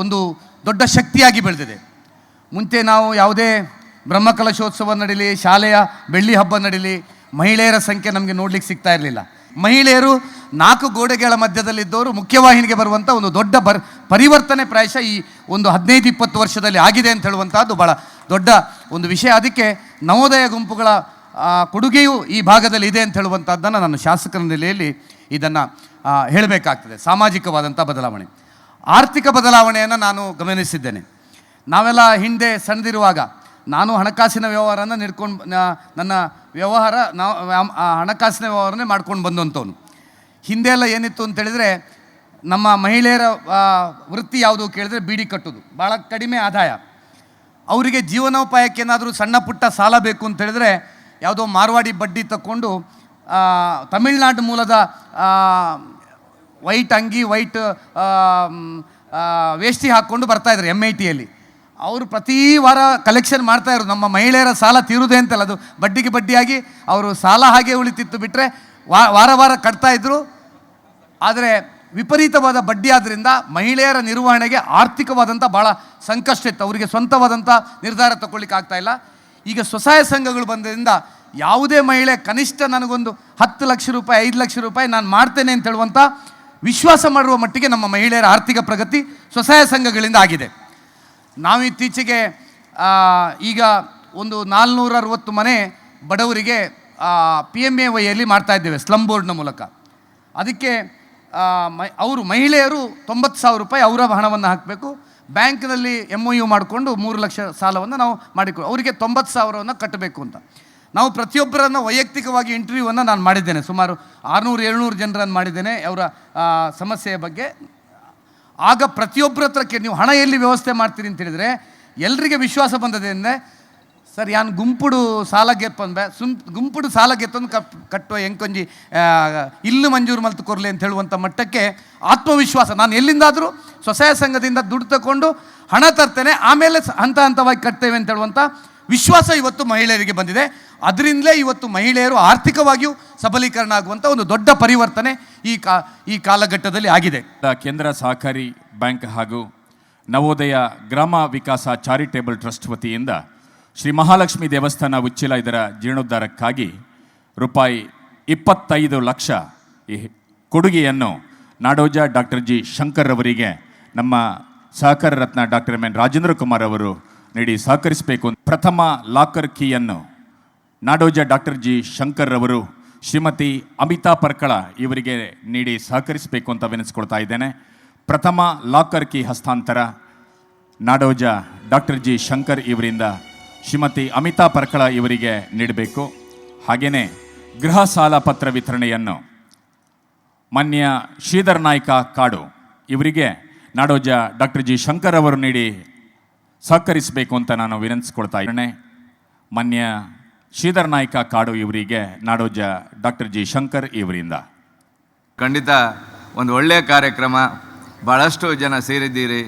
ಒಂದು ದೊಡ್ಡ ಶಕ್ತಿಯಾಗಿ ಬೆಳೆದಿದೆ. ಮುಂಚೆ ನಾವು ಯಾವುದೇ ಬ್ರಹ್ಮಕಲಶೋತ್ಸವ ನಡೀಲಿ, ಶಾಲೆಯ ಬೆಳ್ಳಿ ಹಬ್ಬ ನಡೀಲಿ, ಮಹಿಳೆಯರ ಸಂಖ್ಯೆ ನಮಗೆ ನೋಡ್ಲಿಕ್ಕೆ ಸಿಗ್ತಾ ಇರಲಿಲ್ಲ. ಮಹಿಳೆಯರು 4 ಗೋಡೆಗಳ ಮಧ್ಯದಲ್ಲಿದ್ದವರು ಮುಖ್ಯವಾಹಿನಿಗೆ ಬರುವಂಥ ಒಂದು ದೊಡ್ಡ ಪರಿವರ್ತನೆ ಪ್ರಾಯಶಃ ಈ ಒಂದು 15-20 ವರ್ಷದಲ್ಲಿ ಆಗಿದೆ ಅಂತ ಹೇಳುವಂಥದ್ದು ಭಾಳ ದೊಡ್ಡ ಒಂದು ವಿಷಯ. ಅದಕ್ಕೆ ನವೋದಯ ಗುಂಪುಗಳ ಕೊಡುಗೆಯೂ ಈ ಭಾಗದಲ್ಲಿ ಇದೆ ಅಂತ ಹೇಳುವಂಥದ್ದನ್ನು ನಾನು ಶಾಸಕರ ನೆಲೆಯಲ್ಲಿ ಇದನ್ನು ಹೇಳಬೇಕಾಗ್ತದೆ. ಸಾಮಾಜಿಕವಾದಂಥ ಬದಲಾವಣೆ, ಆರ್ಥಿಕ ಬದಲಾವಣೆಯನ್ನು ನಾನು ಗಮನಿಸಿದ್ದೇನೆ. ನಾವೆಲ್ಲ ಹಿಂದೆ ಸಣ್ಣದಿರುವಾಗ ನಾನು ಹಣಕಾಸಿನ ವ್ಯವಹಾರನ ನನ್ನ ಹಣಕಾಸಿನ ವ್ಯವಹಾರನೇ ಮಾಡ್ಕೊಂಡು ಬಂದಂಥವನು. ಹಿಂದೆ ಎಲ್ಲ ಏನಿತ್ತು ಅಂತೇಳಿದರೆ ನಮ್ಮ ಮಹಿಳೆಯರ ವೃತ್ತಿ ಯಾವುದು ಕೇಳಿದ್ರೆ ಬೀಡಿ ಕಟ್ಟೋದು, ಭಾಳ ಕಡಿಮೆ ಆದಾಯ. ಅವರಿಗೆ ಜೀವನೋಪಾಯಕ್ಕೆ ಏನಾದರೂ ಸಣ್ಣ ಪುಟ್ಟ ಸಾಲ ಬೇಕು ಅಂತ ಹೇಳಿದ್ರೆ ಯಾವುದೋ ಮಾರ್ವಾಡಿ ಬಡ್ಡಿ ತಕ್ಕೊಂಡು ತಮಿಳ್ನಾಡು ಮೂಲದ ವೈಟ್ ಅಂಗಿ, ವೈಟ್ ವೇಷ್ಟಿ ಹಾಕ್ಕೊಂಡು ಬರ್ತಾಯಿದ್ರು MITಯಲ್ಲಿ. ಅವರು ಪ್ರತಿ ವಾರ ಕಲೆಕ್ಷನ್ ಮಾಡ್ತಾಯಿದ್ರು. ನಮ್ಮ ಮಹಿಳೆಯರ ಸಾಲ ತೀರುವುದೇ ಅಂತಲ್ಲ, ಅದು ಬಡ್ಡಿಗೆ ಬಡ್ಡಿಯಾಗಿ ಅವರು ಸಾಲ ಹಾಗೆ ಉಳಿತಿತ್ತು, ಬಿಟ್ಟರೆ ವಾರ ವಾರ ಕಟ್ತಾಯಿದ್ರು. ಆದರೆ ವಿಪರೀತವಾದ ಬಡ್ಡಿ ಆದ್ದರಿಂದ ಮಹಿಳೆಯರ ನಿರ್ವಹಣೆಗೆ ಆರ್ಥಿಕವಾದಂಥ ಭಾಳ ಸಂಕಷ್ಟ ಇತ್ತು. ಅವರಿಗೆ ಸ್ವಂತವಾದಂಥ ನಿರ್ಧಾರ ತಗೊಳ್ಳಿಕ್ಕೆ ಆಗ್ತಾಯಿಲ್ಲ. ಈಗ ಸ್ವಸಹಾಯ ಸಂಘಗಳು ಬಂದರಿಂದ ಯಾವುದೇ ಮಹಿಳೆ ಕನಿಷ್ಠ ನನಗೊಂದು 10 ಲಕ್ಷ ರೂಪಾಯಿ, 5 ಲಕ್ಷ ರೂಪಾಯಿ ನಾನು ಮಾಡ್ತೇನೆ ಅಂತ ಹೇಳುವಂಥ ವಿಶ್ವಾಸ ಮಾಡುವ ಮಟ್ಟಿಗೆ ನಮ್ಮ ಮಹಿಳೆಯರ ಆರ್ಥಿಕ ಪ್ರಗತಿ ಸ್ವಸಹಾಯ ಸಂಘಗಳಿಂದ ಆಗಿದೆ. ನಾವು ಇತ್ತೀಚೆಗೆ ಈಗ ಒಂದು 460 ಮನೆ ಬಡವರಿಗೆ PMAYಯಲ್ಲಿ ಮಾಡ್ತಾಯಿದ್ದೇವೆ ಸ್ಲಮ್ ಬೋರ್ಡ್ನ ಮೂಲಕ. ಅದಕ್ಕೆ ಅವರು ಮಹಿಳೆಯರು 90,000 ರೂಪಾಯಿ ಅವರ ಹಣವನ್ನು ಹಾಕಬೇಕು. ಬ್ಯಾಂಕ್ನಲ್ಲಿ MOU ಮಾಡಿಕೊಂಡು 3 ಲಕ್ಷ ಸಾಲವನ್ನು ನಾವು ಮಾಡಿಕೊಂಡು ಅವರಿಗೆ 90,000ವನ್ನು ಕಟ್ಟಬೇಕು ಅಂತ. ನಾವು ಪ್ರತಿಯೊಬ್ಬರನ್ನು ವೈಯಕ್ತಿಕವಾಗಿ ಇಂಟರ್ವ್ಯೂವನ್ನು ನಾನು ಮಾಡಿದ್ದೇನೆ. ಸುಮಾರು 600-700 ಜನರನ್ನು ಮಾಡಿದ್ದೇನೆ ಅವರ ಸಮಸ್ಯೆಯ ಬಗ್ಗೆ. ಆಗ ಪ್ರತಿಯೊಬ್ಬರ ಹತ್ರಕ್ಕೆ ನೀವು ಹಣ ಎಲ್ಲಿ ವ್ಯವಸ್ಥೆ ಮಾಡ್ತೀರಿ ಅಂತ ಹೇಳಿದರೆ ಎಲ್ಲರಿಗೆ ವಿಶ್ವಾಸ ಬಂದದೆ ಅಂದರೆ, ಸರ್ ಯಾನ್ ಗುಂಪುಡು ಸಾಲ ಗೆಪ್ಪಂದೆ ಗುಂಪುಡು ಸಾಲ ಗೆತ್ತೊಂದು ಕಟ್ಟುವ ಎಂಕೊಂಜಿ ಇಲ್ಲು ಮಂಜೂರು ಮಲ್ತು ಕೊರಲಿ ಅಂತ ಹೇಳುವಂಥ ಮಟ್ಟಕ್ಕೆ ಆತ್ಮವಿಶ್ವಾಸ. ನಾನು ಎಲ್ಲಿಂದಾದರೂ ಸ್ವಸಹಾಯ ಸಂಘದಿಂದ ದುಡ್ಡು ತಗೊಂಡು ಹಣ ತರ್ತೇನೆ, ಆಮೇಲೆ ಹಂತ ಹಂತವಾಗಿ ಕಟ್ತೇವೆ ಅಂತ ಹೇಳುವಂಥ ವಿಶ್ವಾಸ ಇವತ್ತು ಮಹಿಳೆಯರಿಗೆ ಬಂದಿದೆ. ಅದರಿಂದಲೇ ಇವತ್ತು ಮಹಿಳೆಯರು ಆರ್ಥಿಕವಾಗಿಯೂ ಸಬಲೀಕರಣ ಆಗುವಂಥ ಒಂದು ದೊಡ್ಡ ಪರಿವರ್ತನೆ ಈ ಕಾಲಘಟ್ಟದಲ್ಲಿ ಆಗಿದೆ. ಕೇಂದ್ರ ಸಹಕಾರಿ ಬ್ಯಾಂಕ್ ಹಾಗೂ ನವೋದಯ ಗ್ರಾಮ ವಿಕಾಸ ಚಾರಿಟೇಬಲ್ ಟ್ರಸ್ಟ್ ವತಿಯಿಂದ ಶ್ರೀ ಮಹಾಲಕ್ಷ್ಮಿ ದೇವಸ್ಥಾನ ಉಚ್ಚಿಲ ಇದರ ಜೀರ್ಣೋದ್ಧಾರಕ್ಕಾಗಿ ರೂಪಾಯಿ 25 ಲಕ್ಷ ಈ ಕೊಡುಗೆಯನ್ನು ನಾಡೋಜ ಡಾಕ್ಟರ್ ಜಿ ಶಂಕರ್ ಅವರಿಗೆ ನಮ್ಮ ಸಹಕಾರ ರತ್ನ ಡಾಕ್ಟರ್ MN ರಾಜೇಂದ್ರ ಕುಮಾರ್ ಅವರು ನೀಡಿ ಸಹಕರಿಸಬೇಕು. ಪ್ರಥಮ ಲಾಕರ್ ಕೀಯನ್ನು ನಾಡೋಜ ಡಾಕ್ಟರ್ ಜಿ ಶಂಕರ್ ಅವರು ಶ್ರೀಮತಿ ಅಮಿತಾ ಪರ್ಕಳ ಇವರಿಗೆ ನೀಡಿ ಸಹಕರಿಸಬೇಕು ಅಂತ ವಿನಂತಿಸ್ಕೊಳ್ತಾ ಇದ್ದೇನೆ. ಪ್ರಥಮ ಲಾಕರ್ ಕೀ ಹಸ್ತಾಂತರ ನಾಡೋಜ ಡಾಕ್ಟರ್ ಜಿ ಶಂಕರ್ ಇವರಿಂದ ಶ್ರೀಮತಿ ಅಮಿತಾ ಪರ್ಕಳ ಇವರಿಗೆ ನೀಡಬೇಕು. ಹಾಗೆಯೇ ಗೃಹ ಸಾಲ ಪತ್ರ ವಿತರಣೆಯನ್ನು ಮಾನ್ಯ ಶ್ರೀಧರ್ ನಾಯ್ಕ ಕಾಡು ಇವರಿಗೆ ನಾಡೋಜ ಡಾಕ್ಟರ್ ಜಿ ಶಂಕರ್ ಅವರು ನೀಡಿ ಸಹಕರಿಸಬೇಕು ಅಂತ ನಾನು ವಿನಂತಿಸ್ಕೊಳ್ತಾ ಇದ್ದೇನೆ. ಮಾನ್ಯ ಶ್ರೀಧರ್ ನಾಯ್ಕ ಕಾಡು ಇವರಿಗೆ ನಾಡೋಜ ಡಾಕ್ಟರ್ ಜಿ ಶಂಕರ್ ಇವರಿಂದ. ಖಂಡಿತ ಒಂದು ಒಳ್ಳೆಯ ಕಾರ್ಯಕ್ರಮ, ಭಾಳಷ್ಟು ಜನ ಸೇರಿದ್ದೀರಿ.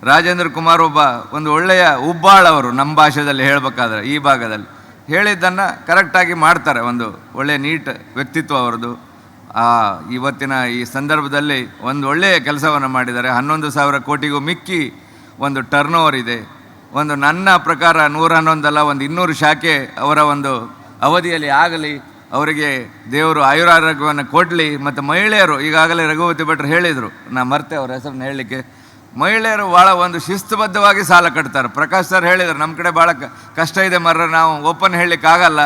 ರಾಜೇಂದ್ರ ಕುಮಾರ್ ಒಂದು ಒಳ್ಳೆಯ ಉಬ್ಬಾಳವರು, ನಮ್ಮ ಭಾಷೆಯಲ್ಲಿ ಹೇಳಬೇಕಾದ್ರೆ ಈ ಭಾಗದಲ್ಲಿ ಹೇಳಿದ್ದನ್ನು ಕರೆಕ್ಟಾಗಿ ಮಾಡ್ತಾರೆ. ಒಂದು ಒಳ್ಳೆಯ ನೀಟ್ ವ್ಯಕ್ತಿತ್ವ ಅವರದು. ಇವತ್ತಿನ ಈ ಸಂದರ್ಭದಲ್ಲಿ ಒಂದು ಒಳ್ಳೆಯ ಕೆಲಸವನ್ನು ಮಾಡಿದ್ದಾರೆ. 11,000 ಕೋಟಿಗೂ ಮಿಕ್ಕಿ ಒಂದು ಟರ್ನ್ ಓವರ್ ಇದೆ. ಒಂದು ನನ್ನ ಪ್ರಕಾರ 111 ಅಲ್ಲ, ಒಂದು 200 ಶಾಖೆ ಅವರ ಒಂದು ಅವಧಿಯಲ್ಲಿ ಆಗಲಿ. ಅವರಿಗೆ ದೇವರು ಆಯುರಾರೋಗ್ಯವನ್ನು ಕೊಡಲಿ. ಮತ್ತು ಮಹಿಳೆಯರು ಈಗಾಗಲೇ ರಘುವತಿ ಭಟ್ರು ಹೇಳಿದರು, ನಾ ಮರ್ತೆ ಅವ್ರ ಹೆಸರನ್ನು ಹೇಳಲಿಕ್ಕೆ. ಮಹಿಳೆಯರು ಭಾಳ ಒಂದು ಶಿಸ್ತುಬದ್ಧವಾಗಿ ಸಾಲ ಕಟ್ತಾರೆ. ಪ್ರಕಾಶ್ ಸರ್ ಹೇಳಿದರು, ನಮ್ಮ ಕಡೆ ಭಾಳ ಕಷ್ಟ ಇದೆ ಮರ್ರ, ನಾವು ಓಪನ್ ಹೇಳಲಿಕ್ಕೆ ಆಗಲ್ಲ,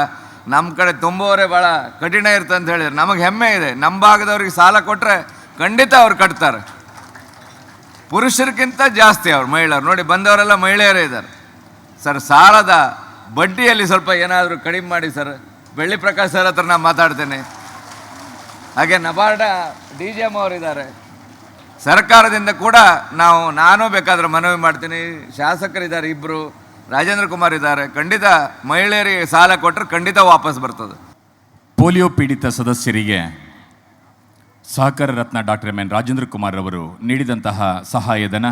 ನಮ್ಮ ಕಡೆ ತುಂಬುವವರೇ ಭಾಳ ಕಠಿಣ ಇರ್ತದೆ ಅಂತ ಹೇಳಿದ್ರು. ನಮಗೆ ಹೆಮ್ಮೆ ಇದೆ, ನಮ್ಮ ಭಾಗದವ್ರಿಗೆ ಸಾಲ ಕೊಟ್ಟರೆ ಖಂಡಿತ ಅವ್ರು ಕಟ್ತಾರೆ. ಪುರುಷರಿಗಿಂತ ಜಾಸ್ತಿ ಅವ್ರು ಮಹಿಳೆಯರು. ನೋಡಿ ಬಂದವರೆಲ್ಲ ಮಹಿಳೆಯರೇ ಇದ್ದಾರೆ. ಸರ್ ಸಾಲದ ಬಡ್ಡಿಯಲ್ಲಿ ಸ್ವಲ್ಪ ಏನಾದರೂ ಕಡಿಮೆ ಮಾಡಿ ಸರ್. ಬೆಳ್ಳಿ ಪ್ರಕಾಶ್ ಸರ್ ಹತ್ರ ನಾನು ಮಾತಾಡ್ತೇನೆ. ಹಾಗೆ ನಬಾರ್ಡ DGM ಅವರಿದ್ದಾರೆ. ಸರ್ಕಾರದಿಂದ ಕೂಡ ನಾನು ಬೇಕಾದ್ರೆ ಮನವಿ ಮಾಡ್ತೀನಿ. ಶಾಸಕರಿದ್ದಾರೆ, ಇಬ್ಬರು ರಾಜೇಂದ್ರ ಕುಮಾರ್ ಇದ್ದಾರೆ. ಖಂಡಿತ ಮಹಿಳೆಯರಿಗೆ ಸಾಲ ಕೊಟ್ಟರೆ ಖಂಡಿತ ವಾಪಸ್ ಬರ್ತದೆ. ಪೋಲಿಯೋ ಪೀಡಿತ ಸದಸ್ಯರಿಗೆ ಸಹಕಾರ ರತ್ನ ಡಾಕ್ಟರ್ MN ರಾಜೇಂದ್ರ ಕುಮಾರ್ ಅವರು ನೀಡಿದಂತಹ ಸಹಾಯಧನ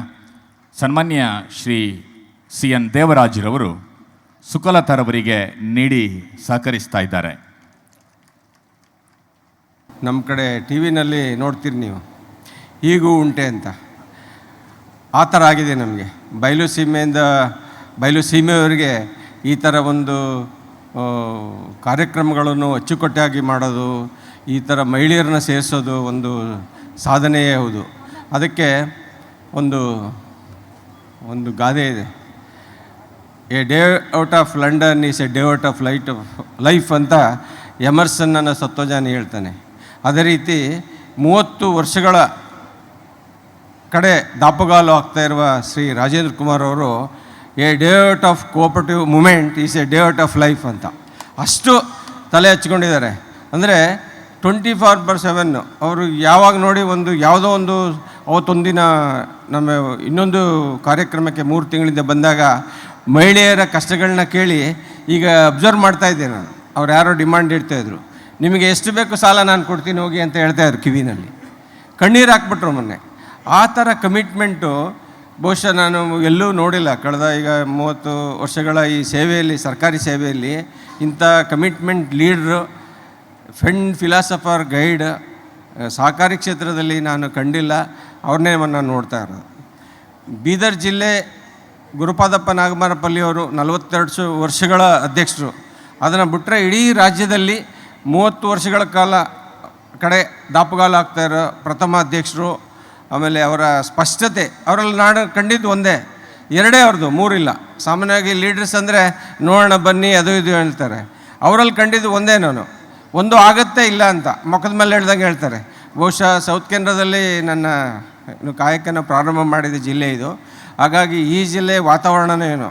ಸನ್ಮಾನ್ಯ ಶ್ರೀ CN ದೇವರಾಜ್ರವರು ಸುಕಲತಾರವರಿಗೆ ನೀಡಿ ಸಹಕರಿಸ್ತಾ ಇದ್ದಾರೆ. ನಮ್ಮ ಕಡೆ TV ನಲ್ಲಿ ನೋಡ್ತೀರಿ ನೀವು, ಈಗೂ ಉಂಟೆ ಅಂತ. ಆ ಥರ ಆಗಿದೆ ನಮಗೆ. ಬಯಲು ಸೀಮೆಯವರಿಗೆ ಈ ಥರ ಒಂದು ಕಾರ್ಯಕ್ರಮಗಳನ್ನು ಅಚ್ಚುಕಟ್ಟಾಗಿ ಮಾಡೋದು, ಈ ಥರ ಮಹಿಳೆಯರನ್ನ ಸೇರಿಸೋದು ಒಂದು ಸಾಧನೆಯೇ ಹೌದು. ಅದಕ್ಕೆ ಒಂದು ಗಾದೆ ಇದೆ, A day out of London is a day out of life ಅಂತ ಎಮರ್ಸನ್ನ ಸತ್ವಜಾನಿ ಹೇಳ್ತಾನೆ. ಅದೇ ರೀತಿ 30 ವರ್ಷಗಳ ಕಡೆ ದಾಪುಗಾಲು ಆಗ್ತಾ ಇರುವ ಶ್ರೀ ರಾಜೇಂದ್ರ ಕುಮಾರ್ ಅವರು a day out of cooperative movement is a day out of life ಅಂತ ಅಷ್ಟು ತಲೆ ಹಚ್ಕೊಂಡಿದ್ದಾರೆ. ಅಂದರೆ 24/7 ಅವರು ಯಾವಾಗ ನೋಡಿ ಯಾವುದೋ ಒಂದು ಅವತ್ತೊಂದಿನ ನಮ್ಮ ಇನ್ನೊಂದು ಕಾರ್ಯಕ್ರಮಕ್ಕೆ 3 ತಿಂಗಳಿಂದ ಬಂದಾಗ ಮಹಿಳೆಯರ ಕಷ್ಟಗಳನ್ನ ಕೇಳಿ ಈಗ ಅಬ್ಸರ್ವ್ ಮಾಡ್ತಾ ಇದ್ದೆ ನಾನು. ಅವ್ರು ಯಾರೋ ಡಿಮಾಂಡ್ ಇಡ್ತಾಯಿದ್ರು, ನಿಮಗೆ ಎಷ್ಟು ಬೇಕು ಸಾಲ ನಾನು ಕೊಡ್ತೀನಿ ಹೋಗಿ ಅಂತ ಹೇಳ್ತಾಯಿದ್ರು ಕಿವಿನಲ್ಲಿ. ಕಣ್ಣೀರು ಹಾಕ್ಬಿಟ್ರು ಮೊನ್ನೆ. ಆ ಥರ ಕಮಿಟ್ಮೆಂಟು ಬಹುಶಃ ನಾನು ಎಲ್ಲೂ ನೋಡಿಲ್ಲ ಕಳೆದ ಈಗ 30 ವರ್ಷಗಳ ಈ ಸೇವೆಯಲ್ಲಿ, ಸರ್ಕಾರಿ ಸೇವೆಯಲ್ಲಿ ಇಂಥ ಕಮಿಟ್ಮೆಂಟ್ ಲೀಡ್ರು, ಫ್ರೆಂಡ್, ಫಿಲಾಸಫರ್, ಗೈಡ್ ಸಹಕಾರಿ ಕ್ಷೇತ್ರದಲ್ಲಿ ನಾನು ಕಂಡಿಲ್ಲ. ಅವ್ರನ್ನೇ ನಾನು ನೋಡ್ತಾ ಇರೋದು. ಬೀದರ್ ಜಿಲ್ಲೆ ಗುರುಪಾದಪ್ಪ ನಾಗಮಾರಪಲ್ಲಿಯವರು 42 ವರ್ಷಗಳ ಅಧ್ಯಕ್ಷರು. ಅದನ್ನು ಬಿಟ್ಟರೆ ಇಡೀ ರಾಜ್ಯದಲ್ಲಿ 30 ವರ್ಷಗಳ ಕಾಲ ಕಡೆ ದಾಪುಗಾಲು ಆಗ್ತಾ ಇರೋ ಪ್ರಥಮ ಅಧ್ಯಕ್ಷರು. ಆಮೇಲೆ ಅವರ ಸ್ಪಷ್ಟತೆ, ಅವರಲ್ಲಿ ನಾನು ಕಂಡಿದ್ದು ಒಂದೇ, 2 ಅವ್ರದ್ದು, 3 ಇಲ್ಲ. ಸಾಮಾನ್ಯವಾಗಿ ಲೀಡರ್ಸ್ ಅಂದರೆ ನೋಡೋಣ ಬನ್ನಿ ಅದು ಇದು ಹೇಳ್ತಾರೆ. ಅವರಲ್ಲಿ ಕಂಡಿದ್ದು ಒಂದೇ, ನಾನು ಒಂದು ಆಗತ್ತೆ ಇಲ್ಲ ಅಂತ ಮುಖದ ಮೇಲೆ ಹೇಳ್ದಂಗೆ ಹೇಳ್ತಾರೆ. ಬಹುಶಃ ಸೌತ್ ಕೇಂದ್ರದಲ್ಲಿ ನನ್ನ ಕಾಯಕನ ಪ್ರಾರಂಭ ಮಾಡಿದ ಜಿಲ್ಲೆ ಇದು. ಹಾಗಾಗಿ ಈ ಜಿಲ್ಲೆ ವಾತಾವರಣನೇ ಏನು,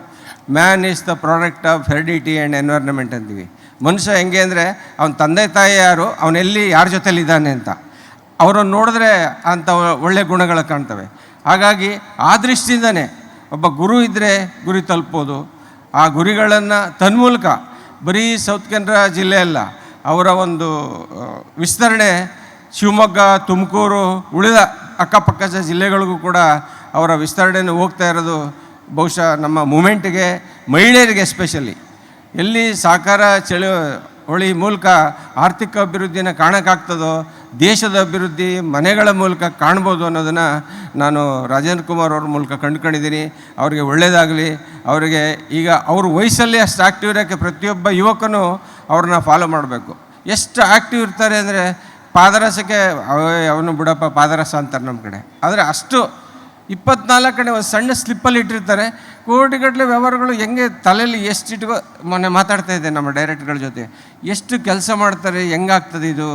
man is the product of heredity and environment ಅಂತೀವಿ. ಮನುಷ್ಯ ಹೆಂಗೆ ಅಂದರೆ ಅವನ ತಂದೆ ತಾಯಿ ಯಾರು, ಅವನೆಲ್ಲಿ ಯಾರ ಜೊತೆಲಿದ್ದಾನೆ ಅಂತ ಅವರನ್ನು ನೋಡಿದ್ರೆ ಅಂಥ ಒಳ್ಳೆಯ ಗುಣಗಳು ಕಾಣ್ತವೆ. ಹಾಗಾಗಿ ಆ ದೃಷ್ಟಿಯಿಂದನೇ ಒಬ್ಬ ಗುರು ಇದ್ದರೆ ಗುರಿ ತಲುಪ್ಬೋದು. ಆ ಗುರಿಗಳನ್ನು ತನ್ಮೂಲಕ ಬರೀ ಸೌತ್ ಕೇಂದ್ರ ಜಿಲ್ಲೆ ಅಲ್ಲ, ಅವರ ಒಂದು ವಿಸ್ತರಣೆ ಶಿವಮೊಗ್ಗ, ತುಮಕೂರು, ಉಳಿದ ಅಕ್ಕಪಕ್ಕದ ಜಿಲ್ಲೆಗಳಿಗೂ ಕೂಡ ಅವರ ವಿಸ್ತರಣೆಯನ್ನು ಹೋಗ್ತಾ ಇರೋದು ಬಹುಶಃ ನಮ್ಮ ಮೂಮೆಂಟ್ಗೆ, ಮಹಿಳೆಯರಿಗೆ ಎಸ್ಪೆಷಲಿ ಎಲ್ಲಿ ಸಹಕಾರ ಚಳುವಳಿ ಮೂಲಕ ಆರ್ಥಿಕ ಅಭಿವೃದ್ಧಿನ ಕಾಣೋಕ್ಕಾಗ್ತದೋ, ದೇಶದ ಅಭಿವೃದ್ಧಿ ಮನೆಗಳ ಮೂಲಕ ಕಾಣ್ಬೋದು ಅನ್ನೋದನ್ನು ನಾನು ರಾಜೇಂದ್ರ ಕುಮಾರ್ ಅವ್ರ ಮೂಲಕ ಕಂಡುಕೊಂಡಿದ್ದೀನಿ. ಅವರಿಗೆ ಒಳ್ಳೆಯದಾಗಲಿ. ಅವರಿಗೆ ಈಗ ಅವ್ರ ವಯಸ್ಸಲ್ಲಿ ಅಷ್ಟು ಆ್ಯಕ್ಟಿವ್ ಇರೋಕ್ಕೆ ಪ್ರತಿಯೊಬ್ಬ ಯುವಕನೂ ಅವ್ರನ್ನ ಫಾಲೋ ಮಾಡಬೇಕು. ಎಷ್ಟು ಆ್ಯಕ್ಟಿವ್ ಇರ್ತಾರೆ ಅಂದರೆ ಪಾದರಸಕ್ಕೆ ಅವನು ಬಿಡಪ್ಪ ಪಾದರಸ ಅಂತಾರೆ ನಮ್ಮ ಕಡೆ. ಆದರೆ ಅಷ್ಟು 24 ಕಡೆ ಒಂದು ಸಣ್ಣ ಸ್ಲಿಪ್ಪಲ್ಲಿ ಇಟ್ಟಿರ್ತಾರೆ. ಕೋಟಿಗಟ್ಟಲೆ ವ್ಯವಹಾರಗಳು ಹೆಂಗೆ ತಲೆಯಲ್ಲಿ ಎಷ್ಟು ಇಟ್ಕೋ, ಮೊನ್ನೆ ಮಾತಾಡ್ತಾ ಇದ್ದೆ ನಮ್ಮ ಡೈರೆಕ್ಟ್ಗಳ ಜೊತೆ, ಎಷ್ಟು ಕೆಲಸ ಮಾಡ್ತಾರೆ, ಹೆಂಗಾಗ್ತದೆ ಇದು.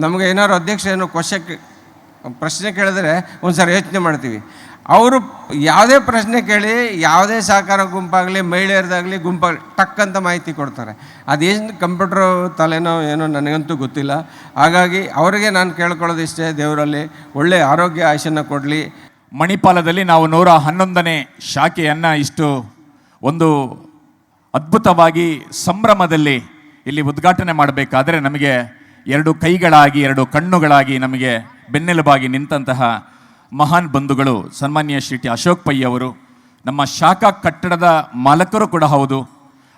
ನಮಗೆ ಏನಾದ್ರು ಅಧ್ಯಕ್ಷ ಏನೋ ಪ್ರಶ್ನೆ ಕೇಳಿದ್ರೆ ಒಂದು ಸಾರಿ ಯೋಚನೆ ಮಾಡ್ತೀವಿ. ಅವರು ಯಾವುದೇ ಪ್ರಶ್ನೆ ಕೇಳಿ ಯಾವುದೇ ಸಹಕಾರ ಗುಂಪಾಗಲಿ ಮಹಿಳೆಯರದಾಗಲಿ ಗುಂಪಾಗಲಿ ಟಕ್ ಅಂತ ಮಾಹಿತಿ ಕೊಡ್ತಾರೆ. ಅದೇನು ಕಂಪ್ಯೂಟ್ರ್ ತಲೆನೋ ಏನೋ ನನಗಂತೂ ಗೊತ್ತಿಲ್ಲ. ಹಾಗಾಗಿ ಅವರಿಗೆ ನಾನು ಕೇಳ್ಕೊಳ್ಳೋದು ಇಷ್ಟೇ, ದೇವರಲ್ಲಿ ಒಳ್ಳೆಯ ಆರೋಗ್ಯ ಆಯುಷನ್ನು ಕೊಡಲಿ. ಮಣಿಪಾಲದಲ್ಲಿ ನಾವು 111ನೇ ಶಾಖೆಯನ್ನು ಇಷ್ಟು ಒಂದು ಅದ್ಭುತವಾಗಿ ಸಂಭ್ರಮದಲ್ಲಿ ಇಲ್ಲಿ ಉದ್ಘಾಟನೆ ಮಾಡಬೇಕಾದ್ರೆ ನಮಗೆ 2 ಕೈಗಳಾಗಿ 2 ಕಣ್ಣುಗಳಾಗಿ ನಮಗೆ ಬೆನ್ನೆಲುಬಾಗಿ ನಿಂತಹ ಮಹಾನ್ ಬಂಧುಗಳು ಸನ್ಮಾನ್ಯ ಶ್ರೀ ಟಿ ಅಶೋಕ್ ಪೈ ಅವರು, ನಮ್ಮ ಶಾಖಾ ಕಟ್ಟಡದ ಮಾಲಕರು ಕೂಡ ಹೌದು.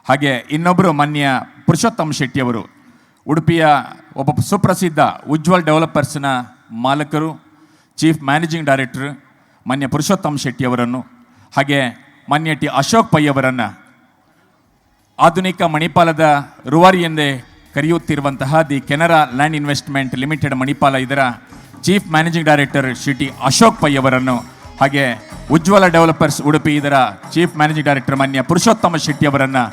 ಹಾಗೆ ಇನ್ನೊಬ್ಬರು ಮಾನ್ಯ ಪುರುಷೋತ್ತಮ್ ಶೆಟ್ಟಿಯವರು, ಉಡುಪಿಯ ಒಬ್ಬ ಸುಪ್ರಸಿದ್ಧ ಉಜ್ವಲ್ ಡೆವಲಪರ್ಸ್ನ ಮಾಲಕರು, ಚೀಫ್ ಮ್ಯಾನೇಜಿಂಗ್ ಡೈರೆಕ್ಟರ್ ಮಾನ್ಯ ಪುರುಷೋತ್ತಮ್ ಶೆಟ್ಟಿಯವರನ್ನು, ಹಾಗೆ ಮಾನ್ಯ ಟಿ ಅಶೋಕ್ ಪೈ ಅವರನ್ನು ಆಧುನಿಕ ಮಣಿಪಾಲದ ರೂವಾರಿ ಎಂದೇ ಕರೆಯುತ್ತಿರುವಂತಹ the Canara land investment limited Manipal, ಇದರ chief managing director Shri T Ashok Pai ಅವರನ್ನು, ಹಾಗೆ ಉಜ್ವಲ ಡೆವಲಪರ್ಸ್ ಉಡುಪಿ ಇದರ ಚೀಫ್ ಮ್ಯಾನೇಜಿಂಗ್ ಡೈರೆಕ್ಟರ್ ಮಾನ್ಯ ಪುರುಷೋತ್ತಮ ಶೆಟ್ಟಿ ಅವರನ್ನು,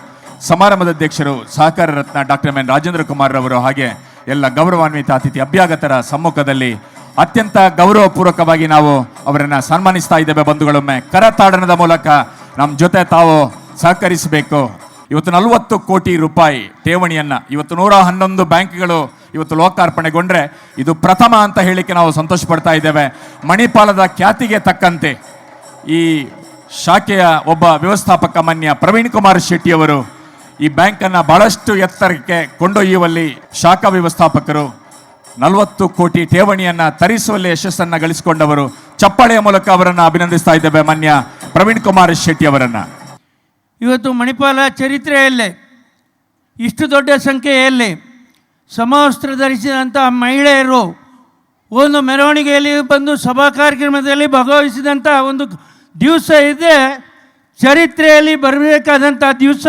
ಸಮಾರಂಭದ ಅಧ್ಯಕ್ಷರು ಸಹಕಾರ ರತ್ನ ಡಾಕ್ಟರ್ ಎನ್ ರಾಜೇಂದ್ರ ಕುಮಾರ್ ಅವರು, ಹಾಗೆ ಎಲ್ಲ ಗೌರವಾನ್ವಿತ ಅತಿಥಿ ಅಭ್ಯಾಗತರ ಸಮ್ಮುಖದಲ್ಲಿ ಅತ್ಯಂತ ಗೌರವಪೂರ್ವಕವಾಗಿ ನಾವು ಅವರನ್ನು ಸನ್ಮಾನಿಸ್ತಾ ಇದ್ದೇವೆ. ಬಂಧುಗಳೊಮ್ಮೆ ಕರತಾಡನದ ಮೂಲಕ ನಮ್ಮ ಜೊತೆ ತಾವು ಸಹಕರಿಸಬೇಕು. ಇವತ್ತು 40 ಕೋಟಿ ರೂಪಾಯಿ ಠೇವಣಿಯನ್ನು ಇವತ್ತು 111 ಬ್ಯಾಂಕ್ಗಳು ಇವತ್ತು ಲೋಕಾರ್ಪಣೆಗೊಂಡ್ರೆ ಇದು ಪ್ರಥಮ ಅಂತ ಹೇಳಿಕ್ಕೆ ನಾವು ಸಂತೋಷ ಪಡ್ತಾ ಇದ್ದೇವೆ. ಮಣಿಪಾಲದ ಖ್ಯಾತಿಗೆ ತಕ್ಕಂತೆ ಈ ಶಾಖೆಯ ಒಬ್ಬ ವ್ಯವಸ್ಥಾಪಕ ಮಾನ್ಯ ಪ್ರವೀಣ್ ಕುಮಾರ್ ಶೆಟ್ಟಿಯವರು ಈ ಬ್ಯಾಂಕನ್ನು ಬಹಳಷ್ಟು ಎತ್ತರಕ್ಕೆ ಕೊಂಡೊಯ್ಯುವಲ್ಲಿ ಶಾಖಾ ವ್ಯವಸ್ಥಾಪಕರು 40 ಕೋಟಿ ಠೇವಣಿಯನ್ನು ತರಿಸುವಲ್ಲಿ ಯಶಸ್ಸನ್ನು ಗಳಿಸಿಕೊಂಡವರು. ಚಪ್ಪಾಳೆಯ ಮೂಲಕ ಅವರನ್ನು ಅಭಿನಂದಿಸ್ತಾ ಇದ್ದೇವೆ ಮಾನ್ಯ ಪ್ರವೀಣ್ ಕುಮಾರ್ ಶೆಟ್ಟಿ ಅವರನ್ನು. ಇವತ್ತು ಮಣಿಪಾಲ ಚರಿತ್ರೆಯಲ್ಲೇ ಇಷ್ಟು ದೊಡ್ಡ ಸಂಖ್ಯೆಯಲ್ಲಿ ಸಮವಸ್ತ್ರ ಧರಿಸಿದಂಥ ಮಹಿಳೆಯರು ಒಂದು ಮೆರವಣಿಗೆಯಲ್ಲಿ ಬಂದು ಸಭಾ ಕಾರ್ಯಕ್ರಮದಲ್ಲಿ ಭಾಗವಹಿಸಿದಂಥ ಒಂದು ದಿವಸ ಇದೆ. ಚರಿತ್ರೆಯಲ್ಲಿ ಬರಬೇಕಾದಂಥ ದಿವಸ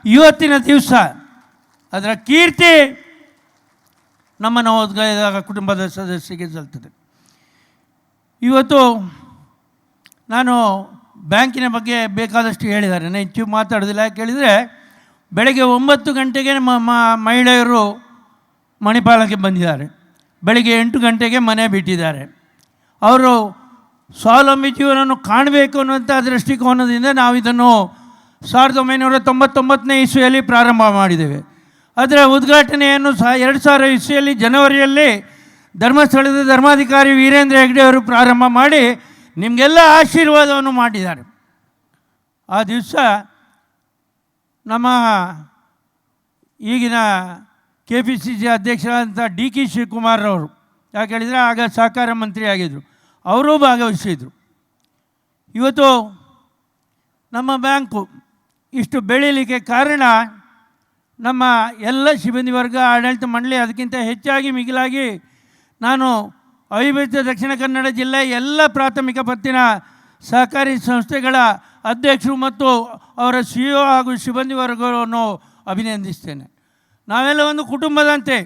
ಇವತ್ತಿನ ದಿವಸ. ಅದರ ಕೀರ್ತಿ ನಮ್ಮ ನವೋದ್ಯದ ಕುಟುಂಬದ ಸದಸ್ಯರಿಗೆ ಸಲ್ತದೆ. ಇವತ್ತು ನಾನು ಬ್ಯಾಂಕಿನ ಬಗ್ಗೆ ಬೇಕಾದಷ್ಟು ಹೇಳಿದ್ದಾರೆ, ನಾನು ಹೆಚ್ಚು ಮಾತಾಡೋದಿಲ್ಲ. ಯಾಕೆ ಹೇಳಿದರೆ ಬೆಳಗ್ಗೆ 9 ಗಂಟೆಗೆ ಮಹಿಳೆಯರು ಮಣಿಪಾಲಕ್ಕೆ ಬಂದಿದ್ದಾರೆ, ಬೆಳಗ್ಗೆ 8 ಗಂಟೆಗೆ ಮನೆ ಬಿಟ್ಟಿದ್ದಾರೆ. ಅವರು ಸ್ವಾವಲಂಬಿ ಜೀವನವನ್ನು ಕಾಣಬೇಕು ಅನ್ನುವಂಥ ದೃಷ್ಟಿಕೋನದಿಂದ ನಾವು ಇದನ್ನು 1999ನೇ ಇಸ್ವಿಯಲ್ಲಿ ಪ್ರಾರಂಭ ಮಾಡಿದ್ದೇವೆ. ಅದರ ಉದ್ಘಾಟನೆಯನ್ನು 2000 ಇಸ್ವಿಯಲ್ಲಿ ಜನವರಿಯಲ್ಲಿ ಧರ್ಮಸ್ಥಳದ ಧರ್ಮಾಧಿಕಾರಿ ವೀರೇಂದ್ರ ಹೆಗ್ಡೆ ಅವರು ಪ್ರಾರಂಭ ಮಾಡಿ ನಿಮಗೆಲ್ಲ ಆಶೀರ್ವಾದವನ್ನು ಮಾಡಿದ್ದಾರೆ. ಆ ದಿವಸ ನಮ್ಮ ಈಗಿನ KPCC ಅಧ್ಯಕ್ಷರಾದಂಥ DK ಶಿವಕುಮಾರ್ ಅವರು, ಯಾಕೆ ಹೇಳಿದರೆ ಆಗ ಸಹಕಾರ ಮಂತ್ರಿ ಆಗಿದ್ದರು, ಅವರೂ ಭಾಗವಹಿಸಿದರು. ಇವತ್ತು ನಮ್ಮ ಬ್ಯಾಂಕು ಇಷ್ಟು ಬೆಳೀಲಿಕ್ಕೆ ಕಾರಣ ನಮ್ಮ ಎಲ್ಲ ಸಿಬ್ಬಂದಿ ವರ್ಗ, ಆಡಳಿತ ಮಂಡಳಿ, ಅದಕ್ಕಿಂತ ಹೆಚ್ಚಾಗಿ ಮಿಗಿಲಾಗಿ ನಾನು ಅವಿಭಜಿತ ದಕ್ಷಿಣ ಕನ್ನಡ ಜಿಲ್ಲೆ ಎಲ್ಲ ಪ್ರಾಥಮಿಕ ಪತ್ತಿನ ಸಹಕಾರಿ ಸಂಸ್ಥೆಗಳ ಅಧ್ಯಕ್ಷರು ಮತ್ತು ಅವರ CEO ಹಾಗೂ ಸಿಬ್ಬಂದಿ ವರ್ಗವನ್ನು ಅಭಿನಂದಿಸ್ತೇನೆ. ನಾವೆಲ್ಲ ಒಂದು ಕುಟುಂಬದಂತೆ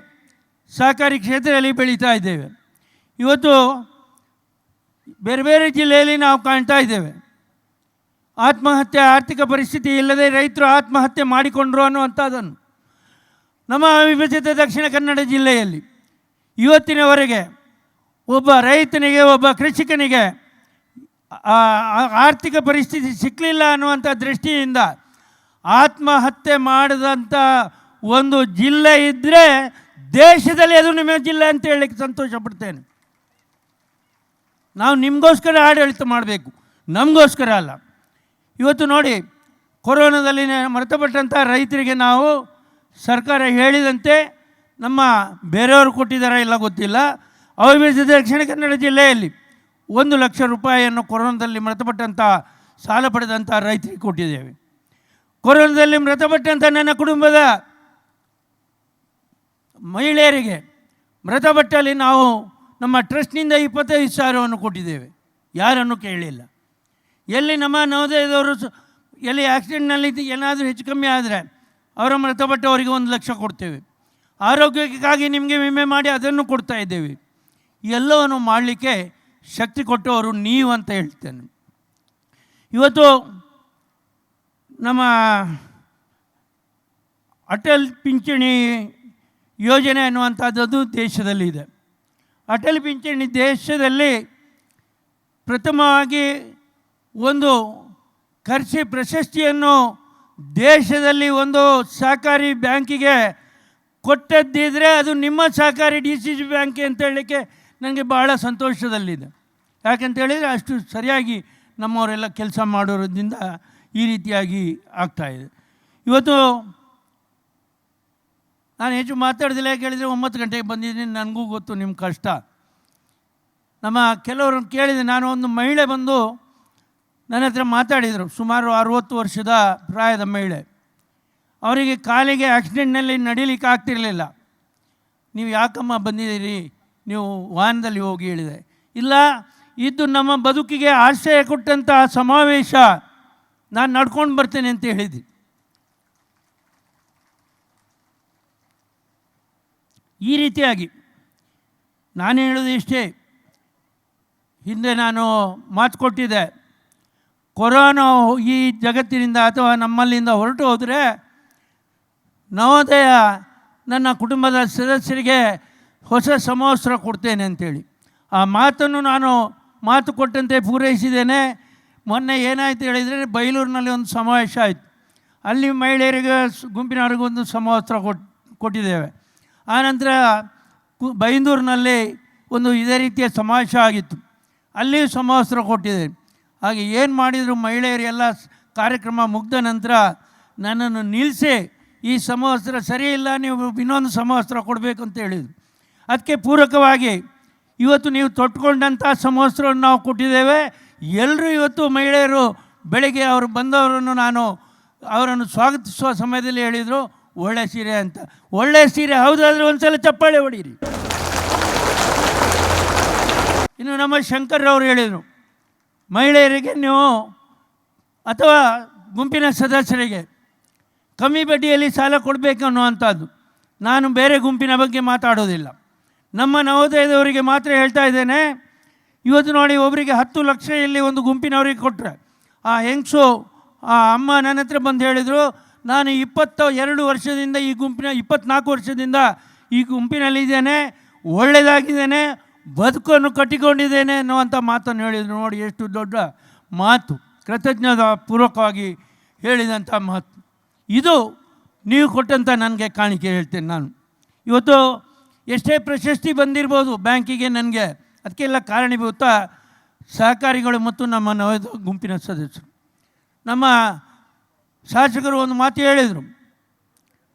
ಸಹಕಾರಿ ಕ್ಷೇತ್ರದಲ್ಲಿ ಬೆಳೀತಾ ಇದ್ದೇವೆ. ಇವತ್ತು ಬೇರೆ ಬೇರೆ ಜಿಲ್ಲೆಯಲ್ಲಿ ನಾವು ಕಾಣ್ತಾ ಇದ್ದೇವೆ, ಆತ್ಮಹತ್ಯೆ, ಆರ್ಥಿಕ ಪರಿಸ್ಥಿತಿ ಇಲ್ಲದೆ ರೈತರು ಆತ್ಮಹತ್ಯೆ ಮಾಡಿಕೊಂಡ್ರು ಅನ್ನುವಂಥದ್ದನ್ನು ನಮ್ಮ ಅವಿಭಜಿತ ದಕ್ಷಿಣ ಕನ್ನಡ ಜಿಲ್ಲೆಯಲ್ಲಿ ಇವತ್ತಿನವರೆಗೆ ಒಬ್ಬ ರೈತನಿಗೆ, ಒಬ್ಬ ಕೃಷಿಕನಿಗೆ ಆರ್ಥಿಕ ಪರಿಸ್ಥಿತಿ ಸಿಕ್ಕಲಿಲ್ಲ ಅನ್ನುವಂಥ ದೃಷ್ಟಿಯಿಂದ ಆತ್ಮಹತ್ಯೆ ಮಾಡಿದಂಥ ಒಂದು ಜಿಲ್ಲೆ ಇದ್ದರೆ ದೇಶದಲ್ಲಿ ಅದು ನಿಮ್ಮ ಜಿಲ್ಲೆ ಅಂತ ಹೇಳಲಿಕ್ಕೆ ಸಂತೋಷ ಪಡ್ತೇನೆ. ನಾವು ನಿಮಗೋಸ್ಕರ ಆಡಳಿತ ಮಾಡಬೇಕು, ನಮಗೋಸ್ಕರ ಅಲ್ಲ. ಇವತ್ತು ನೋಡಿ, ಕೊರೋನಾದಲ್ಲಿ ಮೃತಪಟ್ಟಂಥ ರೈತರಿಗೆ ನಾವು ಸರ್ಕಾರ ಹೇಳಿದಂತೆ ನಮ್ಮ ಬೇರೆಯವರು ಕೊಟ್ಟಿದ್ದಾರಾ ಇಲ್ಲ ಗೊತ್ತಿಲ್ಲ, ಅವಿಭಜಿತ ದಕ್ಷಿಣ ಕನ್ನಡ ಜಿಲ್ಲೆಯಲ್ಲಿ 1 ಲಕ್ಷ ರೂಪಾಯಿಯನ್ನು ಕೊರೋನಾದಲ್ಲಿ ಮೃತಪಟ್ಟಂಥ ಸಾಲ ಪಡೆದಂಥ ರೈತರಿಗೆ ಕೊಟ್ಟಿದ್ದೇವೆ. ಕೊರೋನಾದಲ್ಲಿ ಮೃತಪಟ್ಟಂಥ ನನ್ನ ಕುಟುಂಬದ ಮಹಿಳೆಯರಿಗೆ ಮೃತಪಟ್ಟಲ್ಲಿ ನಾವು ನಮ್ಮ ಟ್ರಸ್ಟ್ನಿಂದ 25,000 ಕೊಟ್ಟಿದ್ದೇವೆ, ಯಾರನ್ನು ಕೇಳಿಲ್ಲ. ಎಲ್ಲಿ ನಮ್ಮ ನವೋದಯದವರು ಎಲ್ಲಿ ಆಕ್ಸಿಡೆಂಟ್ನಲ್ಲಿ ಏನಾದರೂ ಹೆಚ್ಚು ಕಮ್ಮಿ ಆದರೆ ಅವರ ಮೃತಪಟ್ಟವರಿಗೆ 1 ಲಕ್ಷ ಕೊಡ್ತೇವೆ. ಆರೋಗ್ಯಕ್ಕಾಗಿ ನಿಮಗೆ ವಿಮೆ ಮಾಡಿ ಅದನ್ನು ಕೊಡ್ತಾ ಇದ್ದೇವೆ. ಎಲ್ಲವನ್ನು ಮಾಡಲಿಕ್ಕೆ ಶಕ್ತಿ ಕೊಟ್ಟವರು ನೀವು ಅಂತ ಹೇಳ್ತೇನೆ. ಇವತ್ತು ನಮ್ಮ ಅಟಲ್ ಪಿಂಚಣಿ ಯೋಜನೆ ಅನ್ನುವಂಥದ್ದು ದೇಶದಲ್ಲಿದೆ. ಅಟಲ್ ಪಿಂಚಣಿ ದೇಶದಲ್ಲಿ ಪ್ರಥಮವಾಗಿ ಒಂದು ಪ್ರಶಸ್ತಿಯನ್ನು ದೇಶದಲ್ಲಿ ಒಂದು ಸಹಕಾರಿ ಬ್ಯಾಂಕಿಗೆ ಕೊಟ್ಟದ್ದಿದ್ರೆ ಅದು ನಿಮ್ಮ ಸಹಕಾರಿ DCC ಬ್ಯಾಂಕ್ ಅಂತ ಹೇಳಲಿಕ್ಕೆ ನನಗೆ ಭಾಳ ಸಂತೋಷದಲ್ಲಿದೆ. ಯಾಕಂತೇಳಿದರೆ ಅಷ್ಟು ಸರಿಯಾಗಿ ನಮ್ಮವರೆಲ್ಲ ಕೆಲಸ ಮಾಡೋದ್ರಿಂದ ಈ ರೀತಿಯಾಗಿ ಆಗ್ತಾಯಿದೆ. ಇವತ್ತು ನಾನು ಹೆಚ್ಚು ಮಾತಾಡೋದಿಲ್ಲ, ಯಾಕೆ ಹೇಳಿದರೆ 9 ಗಂಟೆಗೆ ಬಂದಿದ್ದೀನಿ, ನನಗೂ ಗೊತ್ತು ನಿಮ್ಮ ಕಷ್ಟ. ನಮ್ಮ ಕೆಲವ್ರನ್ನ ಕೇಳಿದೆ, ನಾನು ಒಂದು ಮಹಿಳೆ ಬಂದು ನನ್ನ ಹತ್ರ ಮಾತಾಡಿದರು, ಸುಮಾರು 60 ವರ್ಷದ ಪ್ರಾಯದ ಮಹಿಳೆ. ಅವರಿಗೆ ಕಾಲಿಗೆ ಆಕ್ಸಿಡೆಂಟ್ನಲ್ಲಿ ನಡೀಲಿಕ್ಕೆ ಆಗ್ತಿರಲಿಲ್ಲ. ನೀವು ಯಾಕಮ್ಮ ಬಂದಿದ್ದೀರಿ, ನೀವು ವಾಹನದಲ್ಲಿ ಹೋಗಿ ಹೇಳಿದೆ. ಇಲ್ಲ, ಇದು ನಮ್ಮ ಬದುಕಿಗೆ ಆಶ್ರಯ ಕೊಟ್ಟಂಥ ಸಮಾವೇಶ, ನಾನು ನಡ್ಕೊಂಡು ಬರ್ತೇನೆ ಅಂತ ಹೇಳಿದ್ದೆ. ಈ ರೀತಿಯಾಗಿ ನಾನು ಹೇಳೋದು ಇಷ್ಟೇ, ಹಿಂದೆ ನಾನು ಮಾತು ಕೊಟ್ಟಿದ್ದೆ, ಕೊರೋನಾ ಈ ಜಗತ್ತಿನಿಂದ ಅಥವಾ ನಮ್ಮಲ್ಲಿಂದ ಹೊರಟು ಹೋದರೆ ನವೋದಯ ನನ್ನ ಕುಟುಂಬದ ಸದಸ್ಯರಿಗೆ ಹೊಸ ಸಮವಸ್ತ್ರ ಕೊಡ್ತೇನೆ ಅಂತೇಳಿ ಆ ಮಾತನ್ನು ನಾನು ಮಾತು ಕೊಟ್ಟಂತೆ ಪೂರೈಸಿದ್ದೇನೆ. ಮೊನ್ನೆ ಏನಾಯಿತು ಹೇಳಿದರೆ, ಬೈಲೂರಿನಲ್ಲಿ ಒಂದು ಸಮಾವೇಶ ಆಯಿತು. ಅಲ್ಲಿ ಮಹಿಳೆಯರಿಗೆ ಗುಂಪಿನವ್ರಿಗೊಂದು ಸಮವಸ್ತ್ರ ಕೊಟ್ಟಿದ್ದೇವೆ. ಆನಂತರ ಬೈಂದೂರಿನಲ್ಲಿ ಒಂದು ಇದೇ ರೀತಿಯ ಸಮಾವೇಶ ಆಗಿತ್ತು, ಅಲ್ಲಿಯೂ ಸಮವಸ್ತ್ರ ಕೊಟ್ಟಿದ್ದೇವೆ. ಹಾಗೆ ಏನು ಮಾಡಿದರು, ಮಹಿಳೆಯರೆಲ್ಲ ಕಾರ್ಯಕ್ರಮ ಮುಗ್ದ ನಂತರ ನನ್ನನ್ನು ನಿಲ್ಲಿಸಿ, ಈ ಸಮವಸ್ತ್ರ ಸರಿಯಿಲ್ಲ, ನೀವು ಇನ್ನೊಂದು ಸಮವಸ್ತ್ರ ಕೊಡಬೇಕು ಅಂತ ಹೇಳಿದರು. ಅದಕ್ಕೆ ಪೂರಕವಾಗಿ ಇವತ್ತು ನೀವು ತೊಟ್ಕೊಂಡಂಥ ಸಮವಸ್ತ್ರವನ್ನು ನಾವು ಕೊಟ್ಟಿದ್ದೇವೆ. ಎಲ್ಲರೂ ಇವತ್ತು ಮಹಿಳೆಯರು ಬೆಳಗ್ಗೆ ಅವರು ಬಂದವರನ್ನು ನಾನು ಅವರನ್ನು ಸ್ವಾಗತಿಸುವ ಸಮಯದಲ್ಲಿ ಹೇಳಿದರು, ಒಳ್ಳೆ ಸೀರೆ ಅಂತ. ಒಳ್ಳೆ ಸೀರೆ ಹೌದಾದರೆ ಒಂದು ಸಲ ಚಪ್ಪಾಳೆ ಹೊಡೀರಿ. ಇನ್ನು ನಮ್ಮ ಶಂಕರ್ರವರು ಹೇಳಿದರು, ಮಹಿಳೆಯರಿಗೆ ನೀವು ಅಥವಾ ಗುಂಪಿನ ಸದಸ್ಯರಿಗೆ ಕಮ್ಮಿ ಬಡ್ಡಿಯಲ್ಲಿ ಸಾಲ ಕೊಡಬೇಕು ಅನ್ನುವಂಥದ್ದು. ನಾನು ಬೇರೆ ಗುಂಪಿನ ಬಗ್ಗೆ ಮಾತಾಡೋದಿಲ್ಲ, ನಮ್ಮ ನವೋದಯದವರಿಗೆ ಮಾತ್ರ ಹೇಳ್ತಾ ಇದ್ದೇನೆ. ಇವತ್ತು ನೋಡಿ, ಒಬ್ಬರಿಗೆ 10 ಲಕ್ಷ ಇಲ್ಲಿ ಒಂದು ಗುಂಪಿನವರಿಗೆ ಕೊಟ್ಟರೆ, ಆ ಹೆಂಗಸು ಆ ಅಮ್ಮ ನನ್ನ ಹತ್ರ ಬಂದು ಹೇಳಿದರು, ನಾನು 22 ವರ್ಷದಿಂದ ಈ ಗುಂಪಿನ 24 ವರ್ಷದಿಂದ ಈ ಗುಂಪಿನಲ್ಲಿದ್ದೇನೆ, ಒಳ್ಳೆಯದಾಗಿದ್ದೇನೆ, ಬದುಕನ್ನು ಕಟ್ಟಿಕೊಂಡಿದ್ದೇನೆ ಅನ್ನುವಂಥ ಮಾತನ್ನು ಹೇಳಿದರು. ನೋಡಿ ಎಷ್ಟು ದೊಡ್ಡ ಮಾತು, ಕೃತಜ್ಞತಾ ಪೂರ್ವಕವಾಗಿ ಹೇಳಿದಂಥ ಮಾತು. ಇದು ನೀವು ಕೊಟ್ಟಂಥ ನನಗೆ ಕಾಣಿಕೆ ಹೇಳ್ತೇನೆ ನಾನು. ಇವತ್ತು ಎಷ್ಟೇ ಪ್ರಶಸ್ತಿ ಬಂದಿರ್ಬೋದು ಬ್ಯಾಂಕಿಗೆ ನನಗೆ, ಅದಕ್ಕೆಲ್ಲ ಕಾರಣೀಭೂತ ಸಹಕಾರಿಗಳು ಮತ್ತು ನಮ್ಮ ನವೋದಯ ಗುಂಪಿನ ಸದಸ್ಯರು. ನಮ್ಮ ಶಾಸಕರು ಒಂದು ಮಾತು ಹೇಳಿದರು,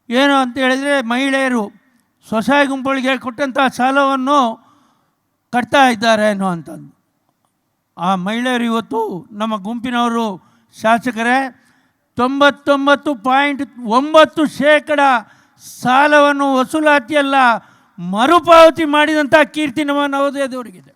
ಏನು ಅಂತ ಹೇಳಿದರೆ ಮಹಿಳೆಯರು ಸ್ವಸಹಾಯ ಗುಂಪುಗಳಿಗೆ ಕೊಟ್ಟಂಥ ಸಾಲವನ್ನು ಕಟ್ತಾ ಇದ್ದಾರೆ ಅನ್ನುವಂಥದ್ದು. ಆ ಮಹಿಳೆಯರು ಇವತ್ತು ನಮ್ಮ ಗುಂಪಿನವರು ಶಾಸಕರೇ 99.9% ಸಾಲವನ್ನು ವಸೂಲಾತಿಯಲ್ಲ ಮರುಪಾವತಿ ಮಾಡಿದಂಥ ಕೀರ್ತಿ ನಮ್ಮ ನವೋದಯದವರಿಗಿದೆ.